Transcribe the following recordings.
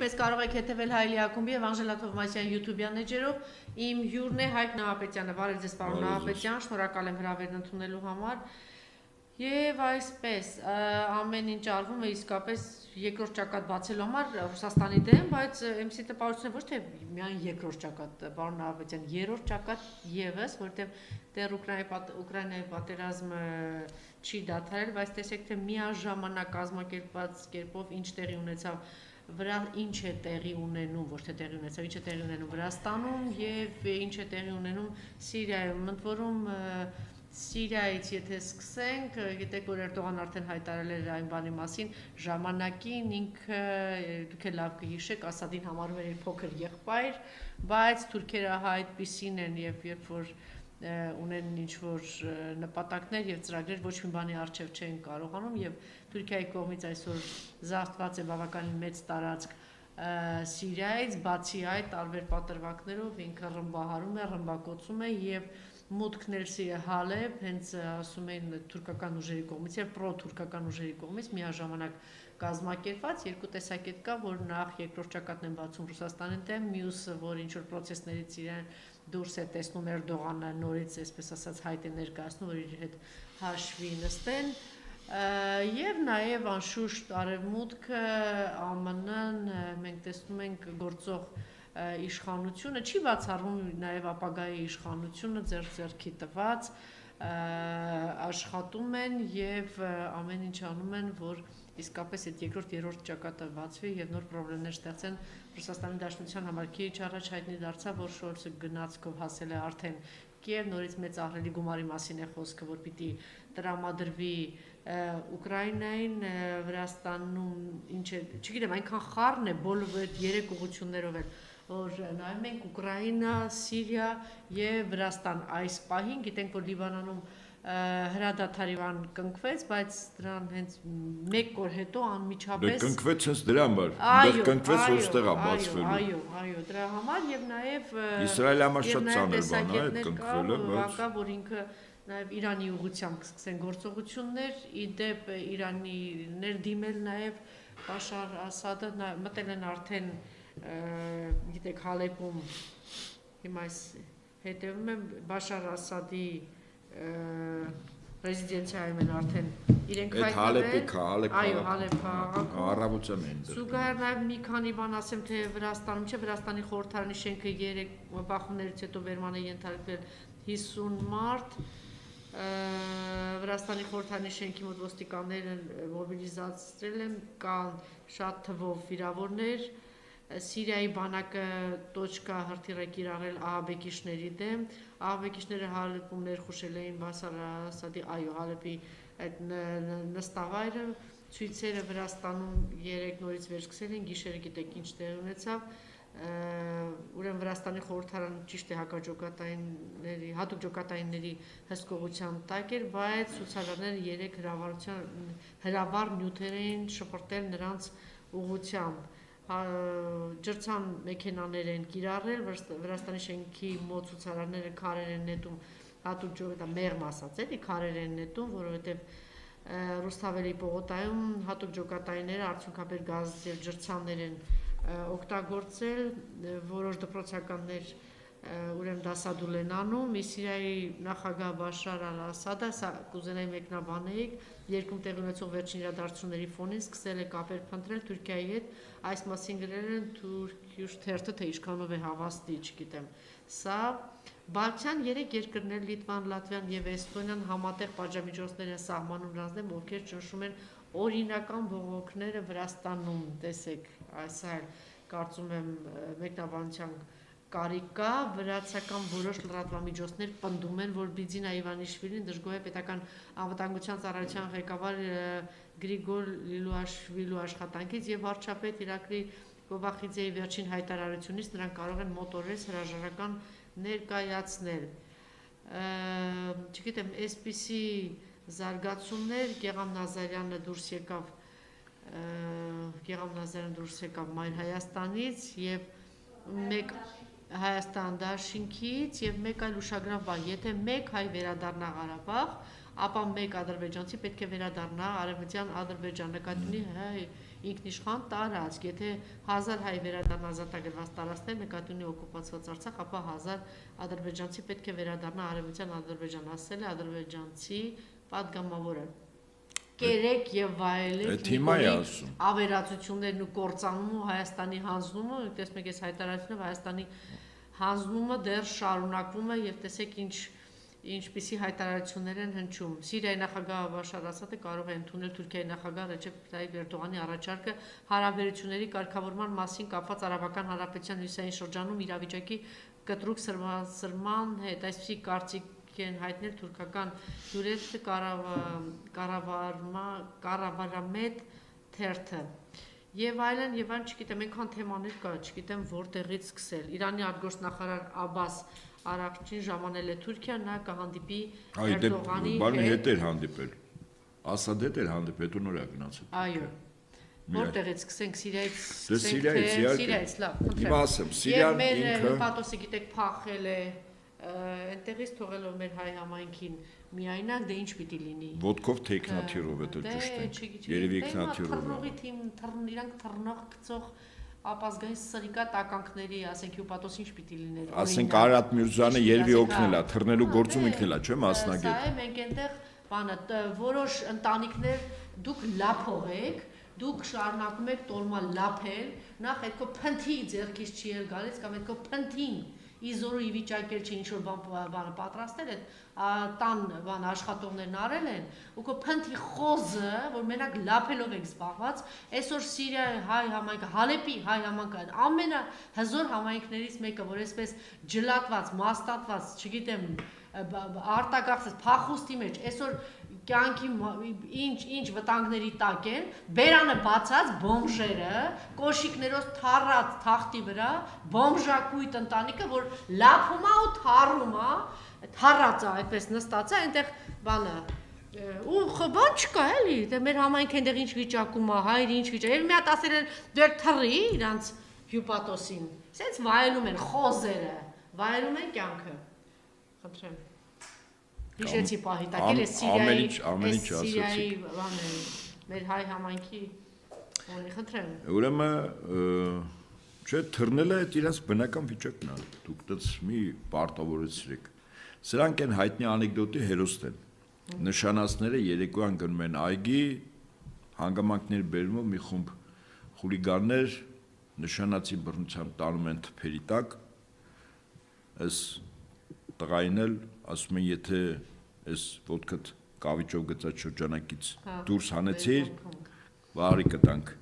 Պես կարող եք հետևել Հայելի ակումբի եւ Անժելա Թովմասյան YouTube-յան էջերով։ Իմ հյուրն է Հայկ Նահապետյանը։ Բարև ձեզ, պարոն Նահապետյան, շնորհակալ եմ հրավերն ընդունելու համար։ Եվ այսպես, ամեն ինչ արվում է իսկապես երկրորդ ճակատ բացելու համար Ռուսաստանի դեմ, բայց MC տպավորությունը ոչ թե միայն երկրորդ ճակատ, պարոն Նահապետյան, երրորդ ճակատ եւս, որտեղ դեռ Ուկրաինայի պատերազմը չի դադարել, բայց տեսեք թե միաժամանակ կազմակերպված կերպով ինչ տեղի ունեցավ վրա ինչ է տեղի ունենում, ոչ թե տեղի ունեցավ, ինչ է տեղի ունենում Վրաստանում եւ ինչ է տեղի ունենում Սիրիայում, ընդ որում Սիրիայից եթե սկսենք, գիտեք որ Էրդողան արդեն հայտարարել էր այն բանի մասին, ժամանակին ինքը դուք էլ լավ կհիշեք, Ասադին համարում էր իր փոքր եղբայր, բայց թուրքերը այդպիսին են եւ երբ որ ունեն ինչ-որ նպատակներ եւ ծրագրեր ոչ մի բանի արժեվ չեն կարողանում եւ Թուրքիայի կողմից այսօր զարթված է բավականին մեծ տարածք Սիրիայից, բացի այդ տարբեր պատրվակներով ինքը ռմբահարում է, ռմբակոծում է եւ մուտքն էլ Հալեբ, հենց ասում են թուրքական ուժերի կողմից եւ պրո-թուրքական ուժերի կողմից միաժամանակ կազմակերպված երկու տեսակետ կա, որ նախ երկրորդ ճակատն են բացում Ռուսաստանի դեմ, մյուսը որ ինչ որ process-ներից իրեն դուրս է տեսնում Էրդողանը նորից, այսպես ասած, հայտ է ներկայացնում, որ իր հետ հաշվի նստեն, եւ նաեւ անշուշտ արևմուտքը ԱՄՆ-ն մենք տեսնում ենք գործող իշխանությունը չի բացառվում նաեւ ապագայի իշխանությունը ձեռքի տված աշխատում են եւ ամեն ինչ անում են, որ իսկապես այդ երկրորդ երրորդ ճակատը բացվի եւ նոր խնդիրներ ստեղծեն Ռուսաստանի Դաշնության համար քիչ առաջ հայտնի դարձավ, որ Շոլցը գնացքով հասել է արդեն Կիև, նորից մեծ ահռելի գումարի մասին է խոսքը, որ պիտի տրամադրվի Ուկրաինային, Վրաստանում, ինչ է, չգիտեմ, այնքան խառն է բոլոր այդ երեք ուղղություններով էլ, որ նայում ենք Ուկրաինա, Սիրիա եւ Վրաստան այս պահին, գիտենք որ Լիբանանում հրադադարի բան կնքվեց, բայց դրան հենց մեկ օր հետո անմիջապես Դե կնքվեց հենց դրա համար, դեռ կնքվեց որ ստեղ է բացվելու։ Այո, դրա համար եւ նաեւ Իսրայելի համար շատ ծանր բան է այդ կնքվելը, բայց որ ինքը նաեւ Իրանի ուղղությամբ կսկսեն գործողություններ, ի դեպ Իրանիներ դիմել նաեւ Բաշար Ասադը մտել են արդեն գիտեք Հալեպում հիմա այս հետևում եմ Բաշար Ասադի ռեզիդենցիայում են արդեն իրենք հայտնել այո Հալեպ քաղաքում առավոտյան են զուգահեռ նաև մի քանի բան ասեմ թե Վրաստանում չէ Վրաստանի խորհրդարանի շենքը 3 բախումներից հետո վերման է ենթարկվել 50 մարդ Վրաստանի խորհրդարանի շենքի մոտ ոստիկանները մոբիլիզացրել են կան շատ թվով վիրավորներ Սիրիայի բանակը տոչկա հրթիռ է կիրառել ահաբեկիչների դեմ, ահաբեկիչները Հալեպում ներխուժել էին Բաշար Ասադի, այո, Հալեպի այդ նստավայրը, ցույցերը Վրաստանում 3 նորից վերսկսել են, գիշերը գիտեք ինչ տեղ ունեցավ, ուրեմն Վրաստանի խորհրդարանը ճիշտ է հատուկ ջոկատայինների հսկողության տակ էր, բայց ցուցարարները 3 հրավառ նյութեր էին շպրտել նրանց ուղղությամբ ջրցան մեքենաներ են կիրառել, Վրաստանի շենքի մոտ ցուցարարները քարեր են նետում, հատուկ ջոկատա մեղմ ասած էլի քարեր են նետում, որովհետև Ռուսթավելի պողոտայում հատուկ ջոկատայինները արդյունքաբեր գազ եւ ջրցաններ են օգտագործել, որոշ դպրոցականներ ուրեմն դասադուլ են անում, Սիրիայի նախագահ Բաշար Ասադը, սա կուզենայի մեկնաբանեիք, երկում տեղի ունեցող վերջին իրադարձությունների ֆոնին սկսել է կապեր փնտրել Թուրքիայի հետ, այս մասին գրել են Թուրքիուշ թերթը, թե ինչքանով է հավաստի, չգիտեմ, սա Բալթյան 3 երկրներ Լիտվան, Լատվիան եւ Էստոնիան համատեղ պատժամիջոցներ են սահմանում նրանց դեմ, ովքեր ճնշում են օրինական բողոքները Վրաստանում, տեսեք, այս այլ կարծում եմ մեկնաբանության կարիք կա, վրացական որոշ լրատվամիջոցներ պնդում են, որ Բիձինա Իվանիշվիլին դժգոհ է պետական անվտանգության ծառայության ղեկավար Գրիգոր Լիլուաշվիլու աշխատանքից եւ վարչապետ Իրակլի Գոբախիձեի վերջին հայտարարությունից նրանք կարող են մոտորես հրաժարական ներկայացնել։ Չգիտեմ, այսպիսի զարգացումներ Գեգամ Նազարյանը դուրս եկավ Մայր Հայաստանից եւ մեկ Հայաստան դաշինքից եւ մեկ այլ ուշագրավ բան, եթե մեկ հայ վերադառնա Ղարաբաղ, ապա մեկ ադրբեջանցի պետք է վերադառնա Արևմտյան Ադրբեջան, նկատի ունի ինքնիշխան տարածք, եթե 1000 հայ վերադառնա ազատագրված տարածքներ, նկատի ունի օկուպացված Արցախ, ապա 1000 ադրբեջանցի պետք է վերադառնա արևմտյան Ադրբեջան, ասել է ադրբեջանցի падգամավորը։ Կերեք եւ վայելեք ավերածություններն ու կործանումը Հայաստանի հանձնումը, տեսնում եք այս հայտարարությունը Հայաստանի հանձնումը դեռ շարունակվում է եւ տեսեք ինչպիսի հայտարարություններ են հնչում։ Սիրիայի նախագահ Բաշար Ասադը կարող է ընդունել Թուրքիայի նախագահ Ռեջեփ Տայիպ Էրդողանի առաջարկը հարաբերությունների կարգավորման մասին կապված Արաբական Հանրապետության հյուսիսային շրջանում իրավիճակի կտրուկ սրման հետ, այսպիսի կարծիք են հայտնել թուրքական հյուրեր կառավարամետ թերթը եւ այլն, չգիտեմ, այնքան թեմաներ կա, չգիտեմ որտեղից սկսել։ Իրանի արտգործնախարար Աբբաս Արաղչին ժամանել է Թուրքիա, նա կհանդիպի Էրդողանի հետ էր հանդիպել։ Ասադ հետ էր հանդիպել, հետո նոր է գնացել։ Այո։ Որտեղից սկսենք Սիրիայից, լավ, հիմա ասեմ, Սիրիան ինքը Պատոսը գիտեք փախել է, այնտեղից թողելով մեր հայ համայնքին միայնակ, դե ինչ պիտի լինի։ Ոտքով թե ինքնաթիռով է ճշտենք։ Երևի ինքնաթիռով։ Իրանք թռնող գծող ապազգային սրիկա տականքների, ասենք Հյուպատոս ինչ պիտի լիներ։ Ասենք Արարատ Միրզոյանը երևի օգնել է, թռնելու գործում ինքն է, չէ՞ մասնագետ։ Սա է, մենք այնտեղ բանը որոշ ընտանիքներ դուք լափող եք, դուք շարունակում եք տոլմա լափել, նախ այդքո փնթի ձեռքից չի էլ գալիս կամ այդքո փնթին իզորու ի վիճակել չի ինչ-որ բանը պատրաստել են, տան աշխատողներն արել են, ու քո փնթի խոզը, որ մենակ լափելով եք զբաղված, այսօր Սիրիայի հայ համայնքը, Հալեպի հայ համայնքը ամենահզոր համայնքներից մեկը, որ այսպես ջլատված, մաստատված, չգիտեմ, արտագաղթած փախուստի մեջ, այսօր կյանքի ինչ վտանգների տակ են, բերանը բացած բոմժերը, կոշիկներով թառած թախտի վրա, բոմժակույտ ընտանիքը, որ լափում է ու թառում է, թառած է, այդպես նստած է, այնտեղ բանը, ու բան չկա էլի, դե մեր համայնքը այնտեղ ինչ վիճակում է, հայր ինչ վիճակ, եւ մի հատ ասել են դեր թռի իրանց Հյուպատոսին, սենց վայելում են խոզերը, վայելում են կյանքը, խնդրեմ։ Հիշեցի պահի տակել է Սիրիայի մեր հայ համայնքի ունի, խնդրեմ։ Ուրեմն, չէ, թռնելը այդ իրենց բնական վիճակն է, դուք դից մի պարտավորեցրեք։ Սրանք են հայտնի անեկդոտի հերոստ են։ Նշանածները երեկոյան գնում են այգի, հանգամանքներ բերումով մի խումբ խուլիգաններ նշանածի բռնությամբ տանում են թփերի տակ, այս տղային էլ ասում են, եթե այս ոտքդ կավիճով գծած շրջանակից դուրս հանեցիր, վարի կտանք։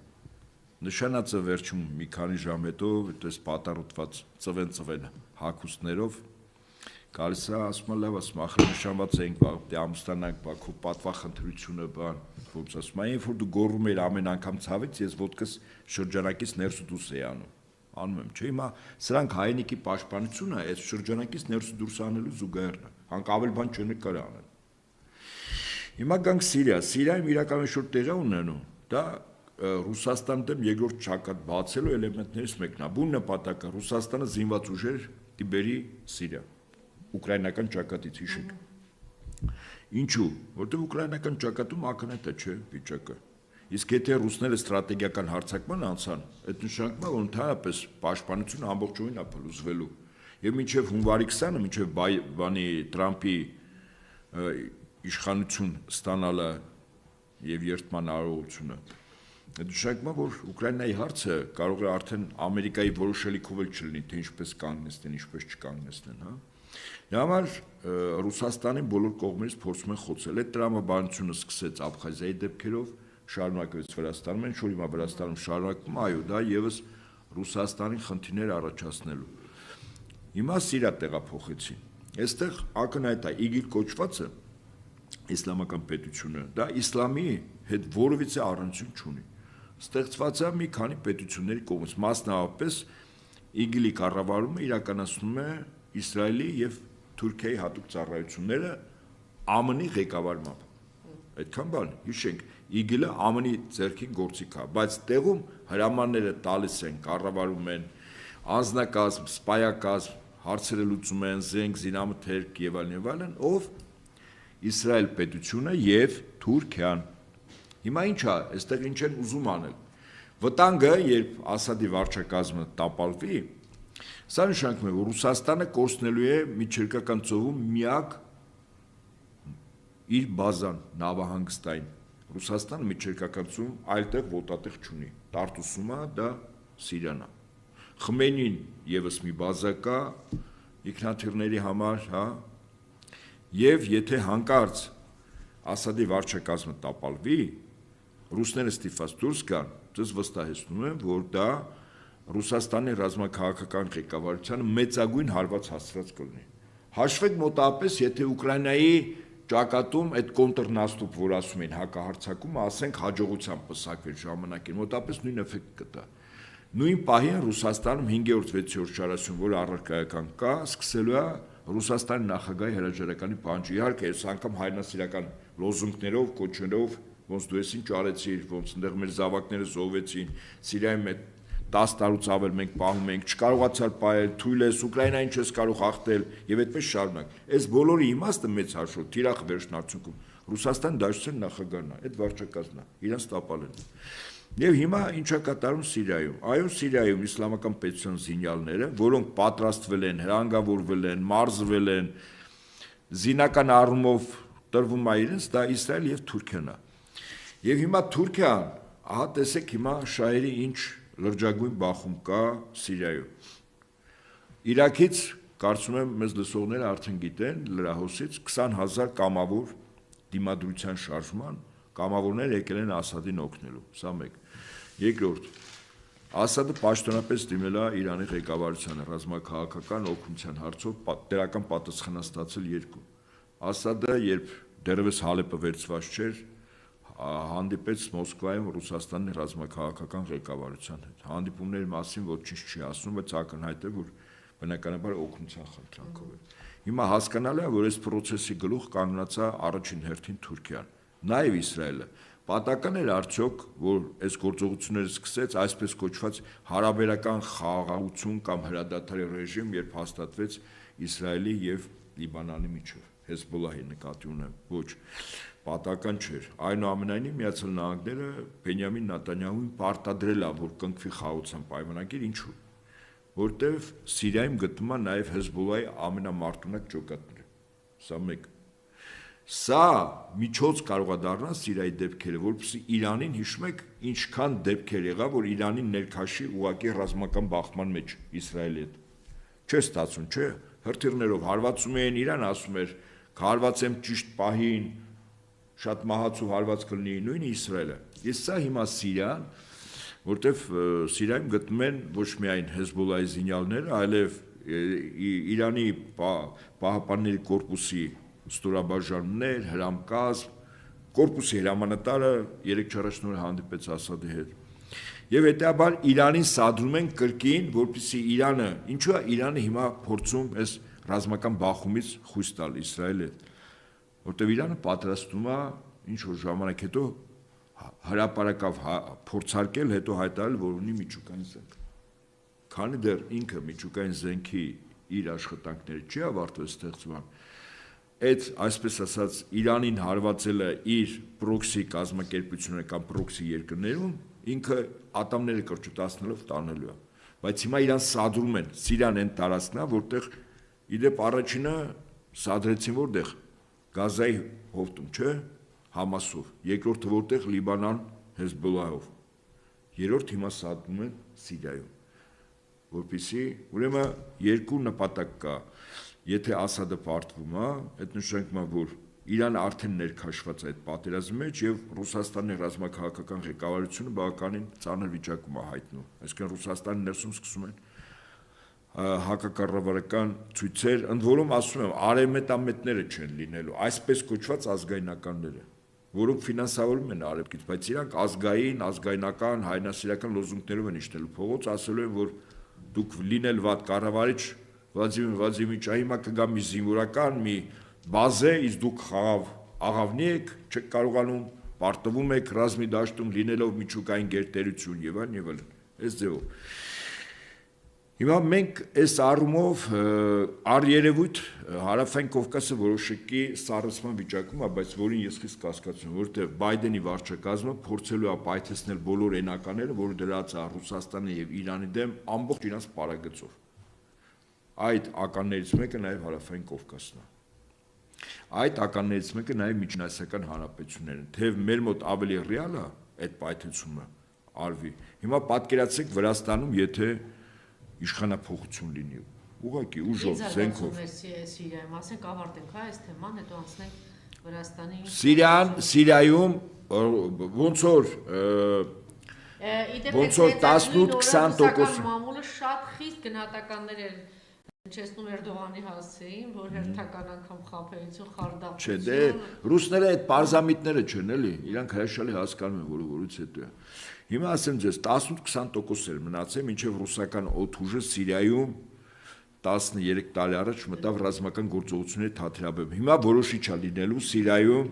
Նշանածը վերջում մի քանի ժամ հետո այդպես պատառոտված ծվեն հագուստներով գալիս է, ասում է, լավ, ասում ախր նշանված էինք, դե ամուսնանանք, քո պատվախնդրությունը բան, ոնց ասում այն, որ դու գոռում ես ամեն անգամ ցավից, ես ոտքս շրջանակից ներս ու դուրս էի անում եմ, չէ՞, հիմա սրանք հայնիկի պաշտպանությունը այս շրջանակից ներս դուրս անելու զուգահեռն է, հանք ավել բան չնկար անել։ Հիմա գանք Սիրիայում իրականում շուտ տեղի ունենում, դա Ռուսաստանի դեմ երկրորդ ճակատ բացելու էլեմենտներից մեկն է, բուն նպատակը Ռուսաստանը զինված ուժեր դիբերի Սիրիա, ուկրաինական ճակատից հիշեք։ Ինչու՞, որտեղ ուկրաինական ճակատում ակնհայտ է, չէ, վիճակը։ Իսկ եթե ռուսները ստրատեգիական հարձակման անցան, այդ նշանակում է, որ ընդհանրապես պաշտպանությունը ամբողջովին է փլուզվելու։ Եվ մինչև հունվարի 20-ը, մինչև Տրամպի իշխանություն ստանալը եւ երթման արարողությունը, այդ նշանակում է, որ Ուկրաինայի հարցը կարող է արդեն Ամերիկայի որոշելիքով էլ չլինի, թե ինչպես կանգնեցնեն, ինչպես չկանգնեցնեն, հա։ Դրա համար Ռուսաստանին բոլոր կողմերից փորձում են խոցել։ Այդ տրամաբանությունը սկսեց Աբխազիայի դեպքերով, շարունակվեց Վրաստանում, ինչ որ հիմա Վրաստանում շարունակվում, այո, դա եւս Ռուսաստանի խնդիրներ առաջացնելու։ Հիմա Սիրիա տեղափոխեցին։ Այստեղ ակնհայտ է ԻԳԻԼ կոչվածը իսլամական պետությունը, դա իսլամի հետ որևիցե առնչություն չունի։ Ստեղծված է մի քանի պետությունների կողմից, մասնավորապես ԻԳԻԼ-ի կառավարումը իրականացնում է Իսրայելի եւ Թուրքիայի հատուկ ծառայությունները ԱՄՆ-ի ղեկավարմամբ։ Այդքան բան, հիշենք, ԻԳԻԼ-ը ԱՄՆ-ի ձեռքին գործիք է, բայց տեղում հրամանները տալիս են, կառավարում են, անձնակազմ, սպայակազմ, հարցերը լուծում են, զենք, զինամթերք եւ այլն, ով Իսրայել պետությունը եւ Թուրքիան։ Հիմա ինչ է, այստեղ ինչ են ուզում անել։ Վտանգը, երբ Ասադի վարչակազմը տապալվի, սա նշանակում է, որ Ռուսաստանը կորցնելու է Միջերկրական ծովում միակ իր բազան նավահանգստային։ Ռուսաստանը Միջերկրական ծովում այլտեղ ոտատեղ չունի։ Տարտուսում է, դա Սիրիան է։ Խմենին եւս մի բազա կա ինքնաթիռների համար, հա, եւ եթե հանկարծ Ասադի վարչակազմը տապալվի, ռուսները ստիպված դուրս գան, ես վստահեցնում եմ, որ դա Ռուսաստանի ռազմաքաղաքական ղեկավարությանը մեծագույն հարված հասցրած կլինի։ Հաշվեք մոտավորապես, եթե Ուկրաինայի ճակատում այդ կոնտրնաստուպ, որ ասում են հակահարձակումը, ասենք հաջողությամբ պսակվեր ժամանակին, մոտավորապես նույն էֆեկտ կտա։ Նույն պահին Ռուսաստանում 5-րդ, 6-րդ շարասյուն, որ առարկայական կա, սկսելու է Ռուսաստանի նախագահի հրաժարականի պահանջը։ Իհարկե, այս անգամ հայրենասիրական լոզունգներով, կոչերով, ոնց դու էսին ճարեցիր, ոնց այնտեղ մեր զավակները զոհվեցին, Սիրիայում 10 տարուց ավել մենք պահում ենք, չկարողացար պահել, թույլ ես, Ուկրաինային չես կարող հաղթել եւ այդպես շարունակ։ Այս բոլորի իմաստը մեծ հաշվով թիրախ վերջնարդյունքում Ռուսաստան Դաշնության նախագահն է, այդ վարչակազմն է, իրանց տապալել։ Եվ հիմա ինչա կատարում Սիրիայում։ Այո, Սիրիայում իսլամական պետության զինյալները, որոնք պատրաստվել են, հրանգավորվել են, մարզվել են, զինական առումով տրվում է իրենց, դա Իսրայել եւ Թուրքիան է։ Եվ հիմա Թուրքիան, ահա տեսեք հիմա շահերի ինչ լրջագույն բախում կա Սիրիայում։ Իրաքից, կարծում եմ, մեզ լսողները արդեն գիտեն, լրահոսից 20,000 կամավոր դիմադրության շարժման կամավորներ եկել են Ասադին օգնելու, սա մեկ։ Երկրորդ, Ասադը պաշտոնապես դիմել է Իրանի ղեկավարությանը ռազմաքաղաքական օգնության հարցով դրական պատասխան ստացել 2։ Ասադը, երբ դեռևս Հալեպը վերցված չէր, հանդիպեց Մոսկվայում Ռուսաստանի ռազմաքաղաքական ղեկավարության հետ։ Հանդիպումների մասին ոչինչ չի ասում, բայց ակնհայտ է, որ բնականաբար օգնության խնդրանքով է։ Հիմա հասկանալի է, որ այս process-ի գլուխ կանգնած է առաջին հերթին Թուրքիան, նաև Իսրայելը։ Պատահական էր արդյոք, որ այս գործողությունները սկսեց այսպես կոչված հարաբերական խաղաղություն կամ հրադադարի ռեժիմ, երբ հաստատվեց Իսրայելի եւ Լիբանանի միջև, Հեզբոլլահի նկատի ունեմ, ոչ, պատահական չէր։ Այնուամենայնիվ Միացյալ Նահանգները Բենյամին Նետանյահուին պարտադրել է, որ կնքվի խաղաղության պայմանագիր, ինչու՞։ Որտեվ Սիրիայում գտնվում է նաև Հեզբոլլահի ամենամարտունակ ջոկատները։ Սա մեկ։ Սա միջոց կարող է դառնալ Սիրիայի դեպքերը, որպեսզի Իրանին, հիշում եք, ինչքան դեպքեր եղավ, որ Իրանին ներքաշի ուղղակի ռազմական բախման մեջ Իսրայելի հետ։ Չէ ստացվում, չէ, հրթիռներով հարվածում էին, Իրան ասում էր, հարվածեմ ճիշտ պահին, շատ մահացու հարված կլինի, նույն Իսրայելը։ Իսկ սա հիմա Սիրիան, որտեվ Սիրիայում գտնում են ոչ միայն Հեզբոլլահի զինյալները, այլև Իրանի պահապանների կորպուսի ստորաբաժանումներ, հրամկազմ, կորպուսի հրամանատարը 3-4 օր հանդիպեց Ասադի հետ։ Եվ հետեւաբար Իրանին սադրում են կրկին, որպեսզի Իրանը, ինչու է Իրանը հիմա փորձում այս ռազմական բախումից խույս տալ Իսրայելի հետ, որտեվ Իրանը պատրաստվում է ինչ որ ժամանակ հետո հրապարակավ փորձարկել, հետո հայտարարել, որ ունի միջուկային զենք։ Քանի դեռ ինքը միջուկային զենքի իր աշխատանքները չի ավարտվել ստեղծման, այդ այսպես ասած Իրանին հարվածելը իր պրոքսի կազմակերպությունները կամ պրոքսի երկրներում ինքը ատամները կրճտացնելով տանելու է, բայց հիմա իրան սադրում են Սիրիան այն տարածքն է, որտեղ իդեպ առաջինը սադրեցին որտեղ Գազայի հովտում, չէ, Համասով, երկրորդը որտեղ Լիբանան Հեզբոլլահով, երրորդ հիմա սադրում են Սիրիայում, որպեսզի ուրեմն երկու նպատակ կա, եթե Ասադը պարտվում է, այդ նշանակում է, որ Իրանը արդեն ներքաշված է այդ պատերազմի մեջ եւ Ռուսաստանի ռազմաքաղաքական ղեկավարությունը բավականին ծանր վիճակում է հայտնում, այսինքն Ռուսաստանի ներսում սկսում են հակակառավարական ցույցեր, ընդ որում ասում եմ, արևմետամետները չեն լինելու, այսպես կոչված ազգայնականները, որոնք ֆինանսավորում են արևկից, բայց իրանք ազգայնական, հայրենասիրական լոզունգներով են իջնելու փողոց, ասելու են, որ դուք լինել վատ կառավարիչ Վլադիմիր Վլադիմիրիչ, հիմա կգա մի զինվորական, մի բազե, իսկ դուք խաղաղ աղավնի եք, չեք կարողանում, պարտվում եք ռազմի դաշտում լինելով միջուկային գերտերություն եւ այլն, այս ձևով։ Հիմա մենք այս առումով առերևույթ հարավային Կովկասը որոշակի սառեցման վիճակում է, բայց որին ես խիստ կասկածում եմ, որովհետև Բայդենի վարչակազմը փորձելու է պայթեցնել բոլոր էնակաները, որը դրած է Ռուսաստանի եւ Իրանի դեմ ամբողջ իրենց պարագծով։ Այդ ականներից մեկը նաեւ հարավային Կովկասն է։ Այդ ականներից մեկը նաեւ միջինասիական հանրապետություններն են, թեև մեր մոտ ավելի ռեալ է այդ պայթեցումը արվի։ Հիմա պատկերացրեք Վրաստանում, եթե իշխանափոխություն լինի, ուղղակի ուժով, զենքով։ Սիրիայում, ասենք ավարտենք այս թեման, հետո անցնենք Վրաստանի։ Սիրիայում ոնց որ 18-20% մամուլը շատ խիստ գնահատականներ են հնչեցնում Էրդողանի հասցեին, որ հերթական անգամ խաբեություն, խարդախություն։ Չէ, դե ռուսները այդ պարզամիտները չեն, էլի, իրանք հրաշալի հասկանում են, որը որից հետո է։ Հիմա ասեմ ձեզ 18-20% էր մնացել, մինչև ռուսական օդուժը Սիրիայում 13 տարի առաջ մտավ ռազմական գործողությունների թատերաբեմ։ Հիմա որոշիչ է լինելու Սիրիայում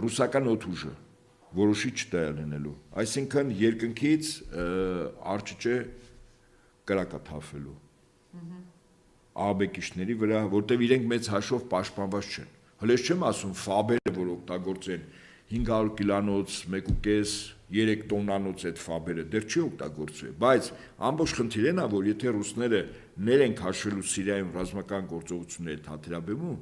ռուսական օդուժը որոշիչ դա է լինելու։ Այսինքն երկնքից արջիճե կրակա թափելու ահաբեկիչների վրա, որտեղ իրենք մեծ հաշվով պաշտպանված չեն։ Հələ չեմ ասում ֆաբերը, որ օգտագործեն 500 կիլոնոց, 1.5, 3 տոննանոց այդ ֆաբերը, դեռ չի օգտագործվել, բայց ամբողջ խնդիրն է, որ եթե ռուսները ներ են քաշելու Սիրիայում ռազմական գործողությունների թատերաբեմում,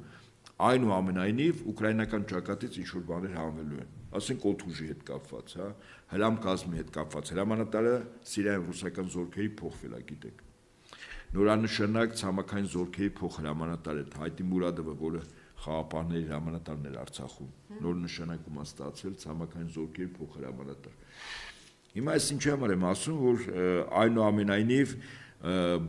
այնուամենայնիվ ուկրաինական ճակատից ինչ-որ բաներ հանվելու են, ասենք օդուժի հետ կապված, հա, հրամկազմի հետ կապված, հրամանատարը Սիրիայում ռուսական զորքերի փոխվել է, գիտեք։ Նորանշանակ ցամաքային զորքերի փոխհրամանատար է Հայտի Մուրադովը, որը խաղապահների հրամանատարն էր Արցախում, նոր նշանակում է ստացել ցամաքային զորքերի փոխհրամանատար։ Հիմա այս ինչի համար եմ ասում, որ այնուամենայնիվ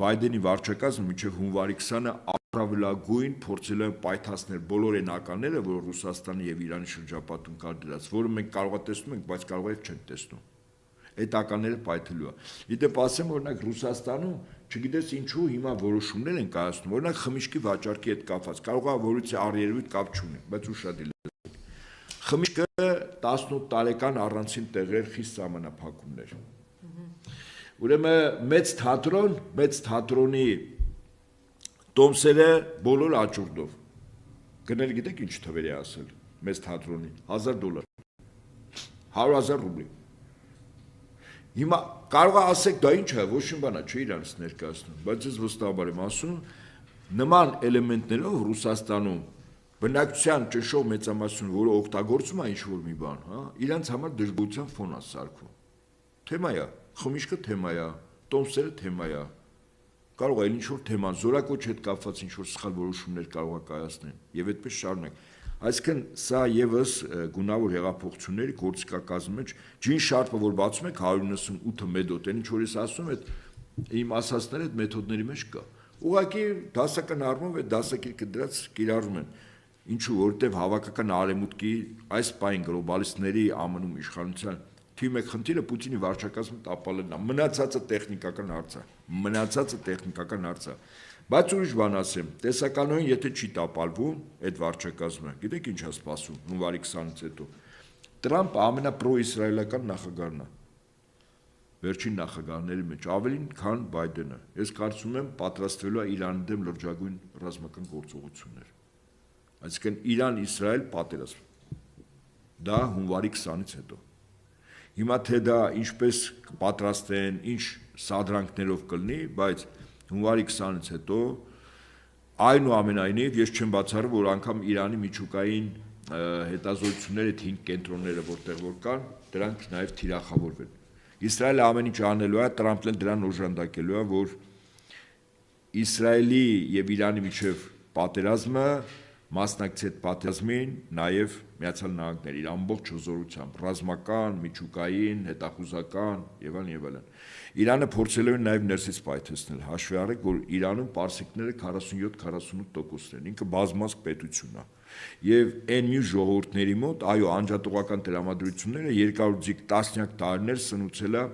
Բայդենի վարչակազմը մինչև հունվարի 20-ը առավելագույն փորձել են պայթացնել բոլոր այն ականները, որ Ռուսաստանի եւ Իրանի շրջապատում կար դրած, որը մենք կարող է տեսնում ենք, բայց կարող է չենք տեսնում։ Այդ ականները պայթելու է։ Իդեպ ասեմ, օրինակ Ռուսաստանում, չգիտես ինչու հիմա որոշումներ են կայացնում, օրինակ խմիչքի վաճառքի հետ կապված, կարող է որից առերևույթ կապ չունի, բայց ուշադիր եղեք։ Խմիչքը 18 տարեկան առանցին տեղեր խիստ սահմանափակումներ։ Ուրեմն մեծ թատրոնի տոմսերը բոլոր աճուրդով։ Գնել գիտեք ինչ թվերի ասել, մեծ թատրոնի $1000, 100,000 ռուբլի։ Հիմա կարող է ասեք դա ինչ է, ոչ մի բան է, չէ իրանց ներկայացնում, բայց ես վստահաբար եմ ասում, նման էլեմենտներով Ռուսաստանում բնակչության ճնշող մեծամասնությունը, որը օգտագործում է ինչ-որ մի բան, հա, իրանց համար դժգոհության ֆոն է սարքում։ Թեմա է, խմիչքը թեմա է, տոմսերը թեմա է։ Կարող է ինչ-որ թեման, զորակոչ հետ կապված ինչ-որ սխալ որոշումներ կարող է կայացնել, եւ այդպես շարունակ։ Այսինքն սա եւս գունավոր հեղափոխությունների գործիքակազմի մեջ ջին շարպը, որ բացում եք 198 մեթոդ, այն ինչ որ ես ասում եմ, իմ ասածները այդ մեթոդների մեջ կա։ Ուղղակի դասական առումով այդ դասակիրքը դրած կիրառում են։ Ինչու, որովհետեւ հավաքական արևմուտքի այս պայն գլոբալիստների ԱՄՆ-ում իշխանության թիվ մեկ խնդիրը Պուտինի վարչակազմը տապալելն է, մնացածը տեխնիկական հարց է։ Բայց ուրիշ բան ասեմ, տեսականորեն եթե չի տապալվում այդ վարչակազմը, գիտեք ինչ է սպասում հունվարի 20-ից հետո։ Տրամպը ամենապրոիսրայելական նախագահն է։ Վերջին նախագահների մեջ ավելին, քան Բայդենը։ Ես կարծում եմ պատրաստվելու է Իրանի դեմ լրջագույն ռազմական գործողություններ։ Այսինքն Իրան-Իսրայել պատերազմ։ Դա հունվարի 20-ից հետո։ Հիմա թե դա ինչպես կպատրաստեն, ինչ սադրանքներով կլինի, բայց հունվարի 20-ից հետո այնուամենայնիվ ես չեմ բացառում, որ անգամ Իրանի միջուկային հետազոտությունները 5 կենտրոնները որտեղ որ կան, դրանք նաև թիրախավորվեն։ Իսրայելը ամեն ինչ անելու է, Տրամպն դրան օժանդակելու է, որ Իսրայելի եւ Իրանի միջև պատերազմը մասնակցի այդ պատերազմին նաև Միացյալ Նահանգներ իր ամբողջ հզորությամբ, ռազմական, միջուկային, հետախուզական եւ այլն։ Իրանը փորձելու է նաև ներսից պայթեցնել, հաշվի առեք, որ Իրանում պարսիկները 47-48% են, ինքը բազմազգ պետություն է։ Եվ այն մյուս ժողովուրդների մոտ, այո, անջատողական տրամադրությունները երկարուձիգ տասնյակ տարիներ սնուցել է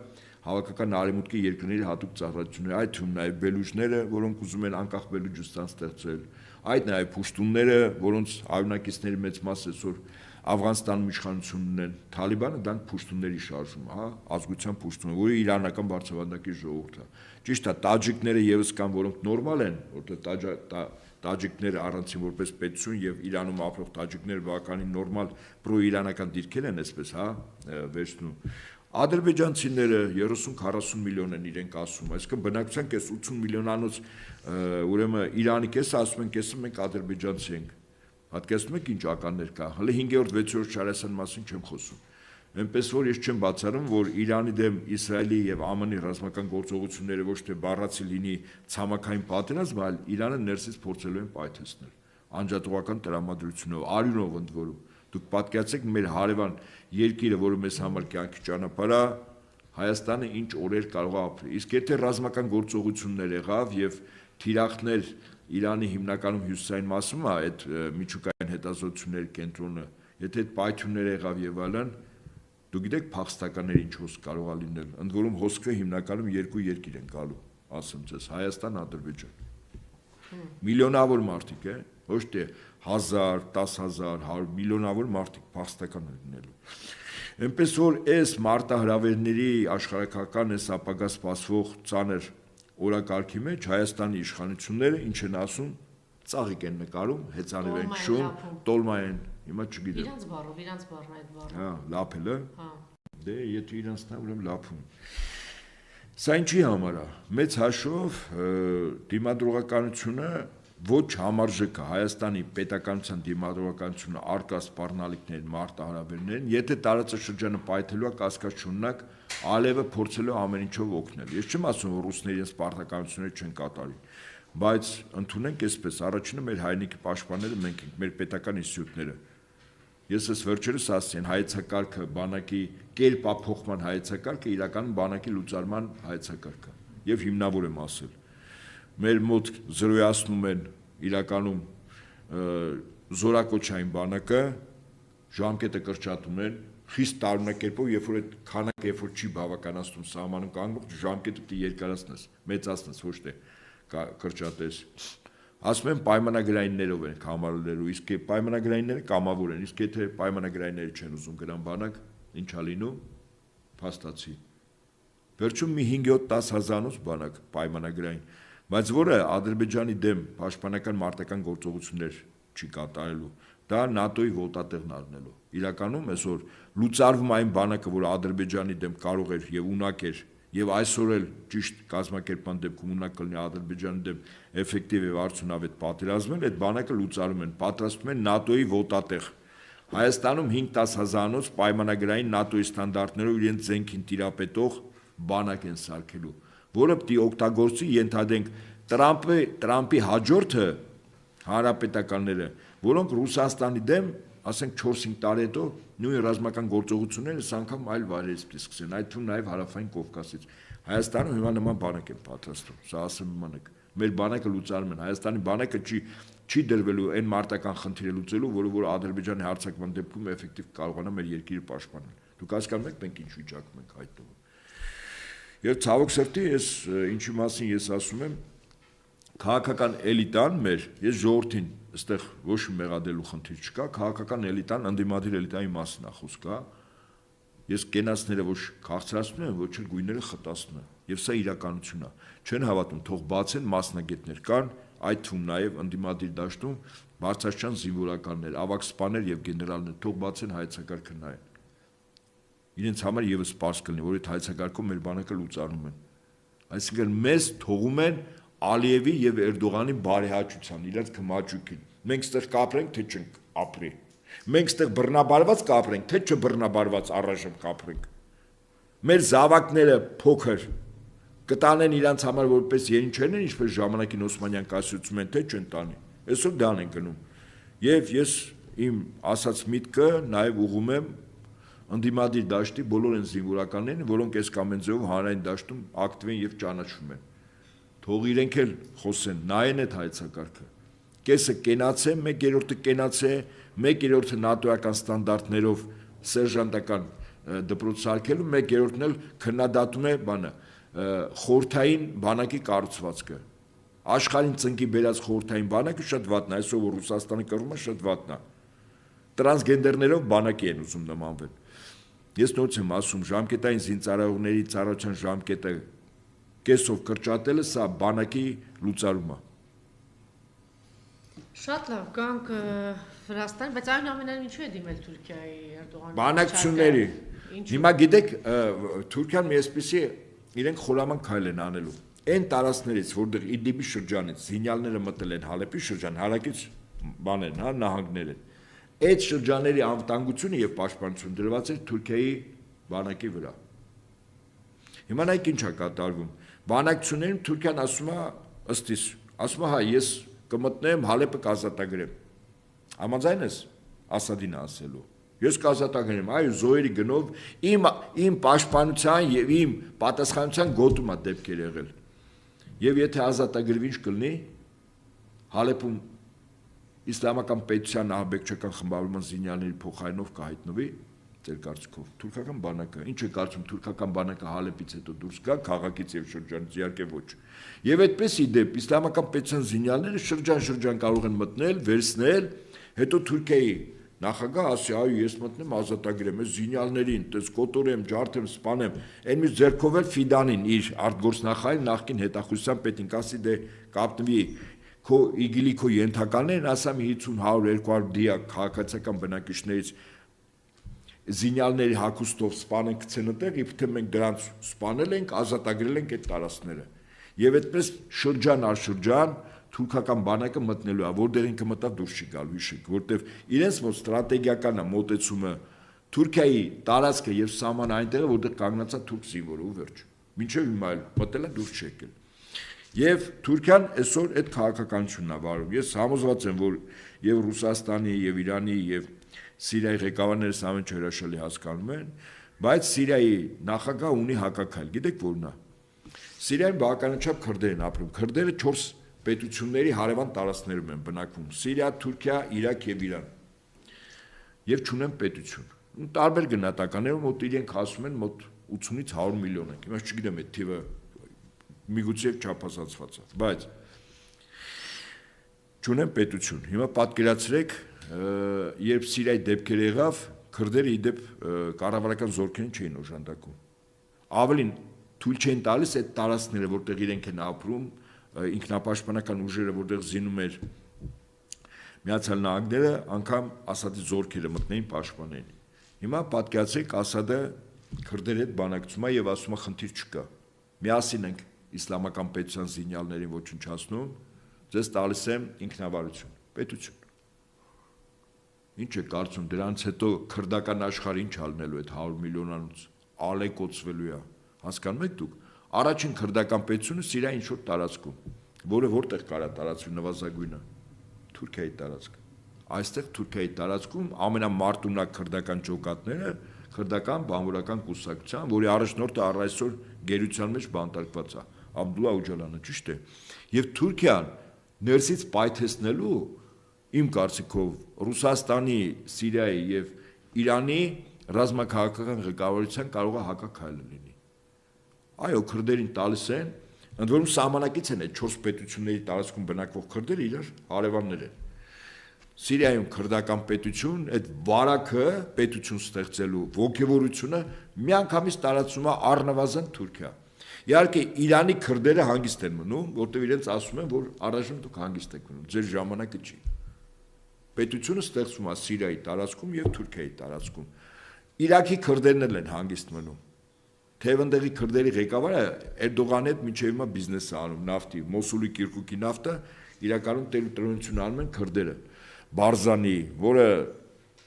հավաքական արևմուտքի երկրների հատուկ ծառայությունները, այդ թվում նաև բելուջները, որոնք ուզում են անկախ Բելուջստան ստեղծել, այդ նաև փուշտունները, որոնց արյունակիցների մեծ մասը այսօր Աֆղանստանում իշխանություն ունեն, Թալիբանը դրանք փուշտունների շարժում, հա, ազգության փուշտուն, որը իրանական բարձրավանդակի ժողովուրդ է։ Ճիշտ է, տաջիկները եւս կան, որոնք նորմալ են, որտեղ տաջիկները առանցին որպես պետություն եւ Իրանում ապրող տաջիկները բավականին նորմալ պրոիրանական դիրքեր են, այսպես, հա, վերջնում։ Ադրբեջանցիները 30-40 միլիոն են իրենք ասում, այսինքն բնակության կես 80 միլիոնանոց ուրեմն Իրանի կեսը ասում են, կեսը մենք ադրբեջանցի ենք։ Պատկերացնում եք ինչ ականներ կա։ Հələ 5-րդ 6-րդ Շարասյան մասին չեմ խոսում։ Այնպես որ ես չեմ բացառում, որ Իրանի դեմ Իսրայելի եւ ԱՄՆ-ի ռազմական գործողությունները ոչ թե բառացի լինի ցամաքային պատերազմ, այլ Իրանը ներսից փորձելու են պայթեցնել անջատողական տրամադրությունով, արյունով ընդ որում։ Դուք պատկերացեք մեր հարևան երկիրը, որը մեզ համար կյանքի ճանապարհ է, Հայաստանը ինչ օրեր կարող է ապրել։ Իսկ եթե ռազմական գործողություններ եղավ եւ թիրախներ Իրանի հիմնականում հյուսիսային մասում է այդ միջուկային հետազոտությունների կենտրոնը, եթե այդ պայթյուններ եղավ եւ այլն, դու գիտեք փախստականներ ինչ հոսք կարող է լինել, ընդ որում հոսքը հիմնականում երկու երկիր են գալու, ասեմ ձեզ, Հայաստան, Ադրբեջան։ Միլիոնավոր մարդիկ է, ոչ թե 1000, 10000, 100 միլիոնավոր մարդիկ փախստական են լինելու։ Այնպես որ այս մարտահրավերների աշխարհակական այս ապագա սպասվող ծանր օրակարգի մեջ Հայաստանի իշխանությունները ինչ են ասում, ծաղիկ են նկարում, հեծանիվ են քշում, տոլմա են, հիմա չգիտեմ։ Իրանց բառն այդ բառը։ Հա, լափելը։ Հա։ Դե եթե իրանցն է, ուրեմն լափում։ Սա ինչի համար է։ Մեծ հաշվով դիմադրողականությունը ոչ համարժեք է Հայաստանի պետականության դիմադրողականությունը արկա սպառնալիքներին, մարտահրավերներին, եթե տարածաշրջանը պայթելու է կասկած չունենակ, Ալիևը փորձելու ամեն ինչով օգնել։ Ես չեմ ասում, որ ռուսները իրենց պարտականությունները չեն կատարի, բայց ընդունենք այսպես, առաջինը մեր հայրենիքի պաշտպանները մենք ենք, մեր պետական ինստիտուտները։ Ես այս վերջերս ասացի, հայեցակարգը, բանակի կերպափոխման հայեցակարգը իրականում բանակի լուծարման հայեցակարգը եւ հիմնավոր եմ ասել։ Մեր մոտ զրոյացնում են իրականում զորակոչային բանակը, ժամկետը կրճատում են, խիստ տարօրինակերպով, երբ որ այդ քանակը երբ որ չի բավականացնում սահմանում կանգնող, ժամկետը պետք է երկարացնես, մեծացնես, ոչ թե կրճատես։ Ասում են պայմանագրայիններով են համարելու, իսկ պայմանագրայինները կամավոր են, իսկ եթե պայմանագրայինները չեն ուզում գրան բանակ, ինչա լինում, փաստացի։ Վերջում մի 5-7-10 հազանոց բանակ պայմանագրային, բայց որը Ադրբեջանի դեմ պաշտպանական մարտական գործողություններ չի կատարելու, դա ՆԱՏՕ-ի ոտատեղն առնելու։ Իրականում այսօր լուծարվում այն բանակը, որ Ադրբեջանի դեմ կարող էր եւ ունակ էր եւ այսօր էլ ճիշտ կազմակերպման դեպքում ունակ կլինի Ադրբեջանի դեմ էֆեկտիվ եւ արդյունավետ պատերազմել, այդ բանակը լուծարում են, պատրաստում են ՆԱՏՕ-ի ոտատեղ։ Հայաստանում 5-10 հազարանոց պայմանագրային ՆԱՏՕ-ի ստանդարտներով իրենց զենքին տիրապետող բանակ են սարքելու, որը պետք է օգտագործի ենթադրենք Տրամպի հաջորդը հանրապետականները, որոնք Ռուսաստանի դեմ, ասենք 4-5 տարի հետո նույն ռազմական գործողությունները այս անգամ այլ վայրերից պետք է սկսեն, այդ թվում նաև հարավային Կովկասից։ Հայաստանում հիմա նման բանակ են պատրաստում, սա ասեմ իմանաք։ Մեր բանակը լուծարում են, Հայաստանի բանակը չի դրվելու այն մարտական խնդիրը լուծելու, որ Ադրբեջանի հարձակման դեպքում էֆեկտիվ կարողանա մեր երկիրը պաշտպանել։ Դուք հասկանում եք մենք ինչ վիճակում ենք հայտնվում։ Եվ ցավոք սրտի, ես ինչի մասին ես ասում եմ, քաղաքական էլիտան մեր, ես ժողովրդին այստեղ ոչ մի մեղադրելու խնդիր չկա, քաղաքական էլիտան ընդդիմադիր էլիտայի մասին է խոսքը, ես կենացները ոչ քաղցրացնում եմ, ոչ էլ գույները խտացնում եմ, եւ սա իրականություն է։ Չեն հավատում, թող բացեն մասնագետներ կան, այդ թվում նաեւ ընդդիմադիր դաշտում բարձրաստիճան զինվորականներ, ավագ սպաներ եւ գեներալներ, թող բացեն հայեցակարգը նայեն։ Իրենց համար եւս սպարս կլինի, որ այդ հայեցակարգով մեր բանակը լուծարում են։ Այսինքն մեզ թողում են Ալիևի եւ Էրդողանի բարեհաճության, իրենց կմաճուկին։ Մենք ստեղ կապրենք, թե չենք ապրի։ Մենք ստեղ բռնաբարված կապրենք, թե չբռնաբարված առայժմ կապրենք։ Մեր զավակները փոքր կտանեն իրանց համար որպես երինչերներ, ինչպես ժամանակին Օսմանյան կայսրությունում են, թե չեն տանի։ Այսօր դան են գնում։ Եվ ես իմ ասած միտքը նաեւ ուղում եմ ընդդիմադիր դաշտի բոլոր այն զինվորականներին, որոնք այս կամ այն ձևով հանրային դաշտում ակտիվ են եւ ճանաչվում են։ Թող իրենք էլ խոսեն, նայեն այդ հայեցակարգը։ Կեսը կենաց է, 1/3-ը կենաց է, 1/3-ը նատոյական ստանդարտներով սերժանտական դպրոց սարքելու, 1/3-ն էլ քննադատում է բանը խորթային բանակի կառուցվածքը։ Աշխարհին ծնկի բերած խորթային բանակը շատ վատնա, այսօր որ Ռուսաստանը կռվում է շատ վատնա։ տրանսգենդերներով բանակի են ուզում նմանվել։ Ես նորից եմ ասում, ժամկետային զինծառայողների ծառայության ժամկետը կեսով կրճատելը սա բանակի լուծարում է։ Շատ լավ, գանք Վրաստան, բայց այնուամենայնիվ ինչու է դիմել Թուրքիայի Էրդողանի բանակցությունների։ Հիմա գիտեք, Թուրքիան մի այսպիսի իրենք խորաման քայլ են անելու։ Այն տարածքներից, որտեղ Իդլիբի շրջանից զինյալները մտել են Հալեպի շրջան, հարակից բաներն, հա, նահանգներ են։ Այդ շրջանների անվտանգությունը եւ պաշտպանությունը դրված էր Թուրքիայի բանակի վրա։ Հիմա նայեք ինչ է կատարվում։ Բանակցություններում Թուրքիան ասում է ըստ իս, ասում է հա ես կմտնեմ Հալեպը կազատագրեմ։ Համաձայն ես Ասադին ասելու։ Ես կազատագրեմ, այո, զոհերի գնով իմ պաշտպանության եւ իմ պատասխանության գոտում է դեպքեր եղել։ Եվ եթե ազատագրվի ինչ կլինի Հալեպում իսլամական պետության ահաբեկչական խմբավորման զինյալների փոխարինով կհայտնվի ձեր կարծիքով թուրքական բանակը ինչ է կարծում թուրքական բանակը Հալեպից հետո դուրս գա քաղաքից եւ շրջանից իհարկե ոչ եւ այդպես ի դեպ իսլամական պետության զինյալները շրջան կարող են մտնել վերցնել հետո Թուրքիայի նախագահ ասի այո ես մտնեմ ազատագրեմ ես զինյալներին տես կոտորեմ ջարդեմ սպանեմ այն մի ձերքով էլ Ֆիդանին իր արտգործնախարարին նախկին հետախուզության պետին կասի դե կապնվի քո իգիլի քո ենթականներն ասա մի 50-100-200 դիա քաղաքացիական բնակիչներից զինյալների հագուստով սպանենք ցենտեղ իբր թե մենք դրանց սպանել ենք ազատագրել ենք այդ տարածքները եւ այդպես շրջան առ շրջան թուրքական բանակը մտնելու է որտեղ ինքը մտավ դուրս չի գալու հիշեք որտեվ իրենց մոտ ստրատեգիական է մոտեցումը Թուրքիայի տարածքը եւ սահմանը այնտեղ որտեղ կանգնած է թուրք զինվորը ու վերջ մինչեւ հիմա էլ մտել է դուրս չի եկել եւ Թուրքիան այսօր այդ քաղաքականությունն է վարում ես համոզված եմ որ եւ Ռուսաստանի եւ Իրանի եւ Սիրիայի ղեկավարները սա ամեն ինչ հրաշալի հասկանում են բայց Սիրիայի նախագահ ունի հակակայլ գիտեք որն է Սիրիայում բավականաչափ քրդեր են ապրում քրդերը 4 պետությունների հարևան տարածքներում են բնակվում Սիրիա, Թուրքիա, Իրաք եւ Իրան եւ չունեն պետություն տարբեր գնահատականներով մոտ իրենք ասում են մոտ 80-ից 100 միլիոն են հիմա չգիտեմ այդ թիվը միգուցե չափազանցված է բայց չունեն պետություն հիմա պատկերացրեք երբ Սիրիայի դեպքեր եղավ քրդերը ի դեպ կառավարական զորքերին չէին օժանդակում ավելին թույլ չէին տալիս այդ տարածքները որտեղ իրենք են ապրում ինքնապաշտպանական ուժերը որտեղ զինում էր Միացյալ Նահանգները անգամ Ասադի զորքերը մտնեին պաշտպանեն հիմա պատկերացրեք Ասադը քրդերի հետ բանակցում է եւ ասում է խնդիր չկա միասին ենք իսլամական պետության զինյալներին ոչնչացնում ձեզ տալիս եմ ինքնավարություն պետություն ինչ է կարծում դրանց հետո քրդական աշխարհը ինչ ալնելու այդ 100 միլիոնանոց ալեկոծվելու է հասկանում եք դուք Առաջին քրդական պետությունը Սիրիայի ինչ-որ տարածքում, որը որտեղ կարա տարածվի նվազագույնը, Թուրքիայի տարածքը։ Այստեղ Թուրքիայի տարածքում ամենամարտունակ քրդական ջոկատները քրդական բանվորական կուսակցության, որի առաջնորդը առ այսօր գերության մեջ բանտարկված է, Աբդուլլա Օջալանը, ճիշտ է։ Եվ Թուրքիան ներսից պայթեցնելու իմ կարծիքով Ռուսաստանի, Սիրիայի եւ Իրանի ռազմաքաղաքական ղեկավարության կարող է հակակայլ լինի։ Այո, քրդերին տալիս են, ընդ որում սահմանակից են այդ 4 պետությունների տարածքում բնակվող քրդերը իրար հարևաններ են։ Սիրիայում քրդական պետություն, այդ վարակը պետություն ստեղծելու ողջավորությունը միանգամից տարածում է առնվազն Թուրքիա։ Իհարկե Իրանի քրդերը հանգիստ են մնում, որտեղ իրենց ասում են, որ առայժմ դուք հանգիստ եք մնում, ձեր ժամանակը չի։ Պետությունը ստեղծվում է Սիրիայի տարածքում եւ Թուրքիայի տարածքում։ Իրաքի քրդերն են հանգիստ մնում։ Թեև ընդեղի քրդերի ղեկավարը Էրդողանի հետ մինչև հիմա բիզնես է անում նավթի, Մոսուլի Կիրկուկի նավթը իրականում տնօրինություն անում են քրդերը։ Բարզանի, որը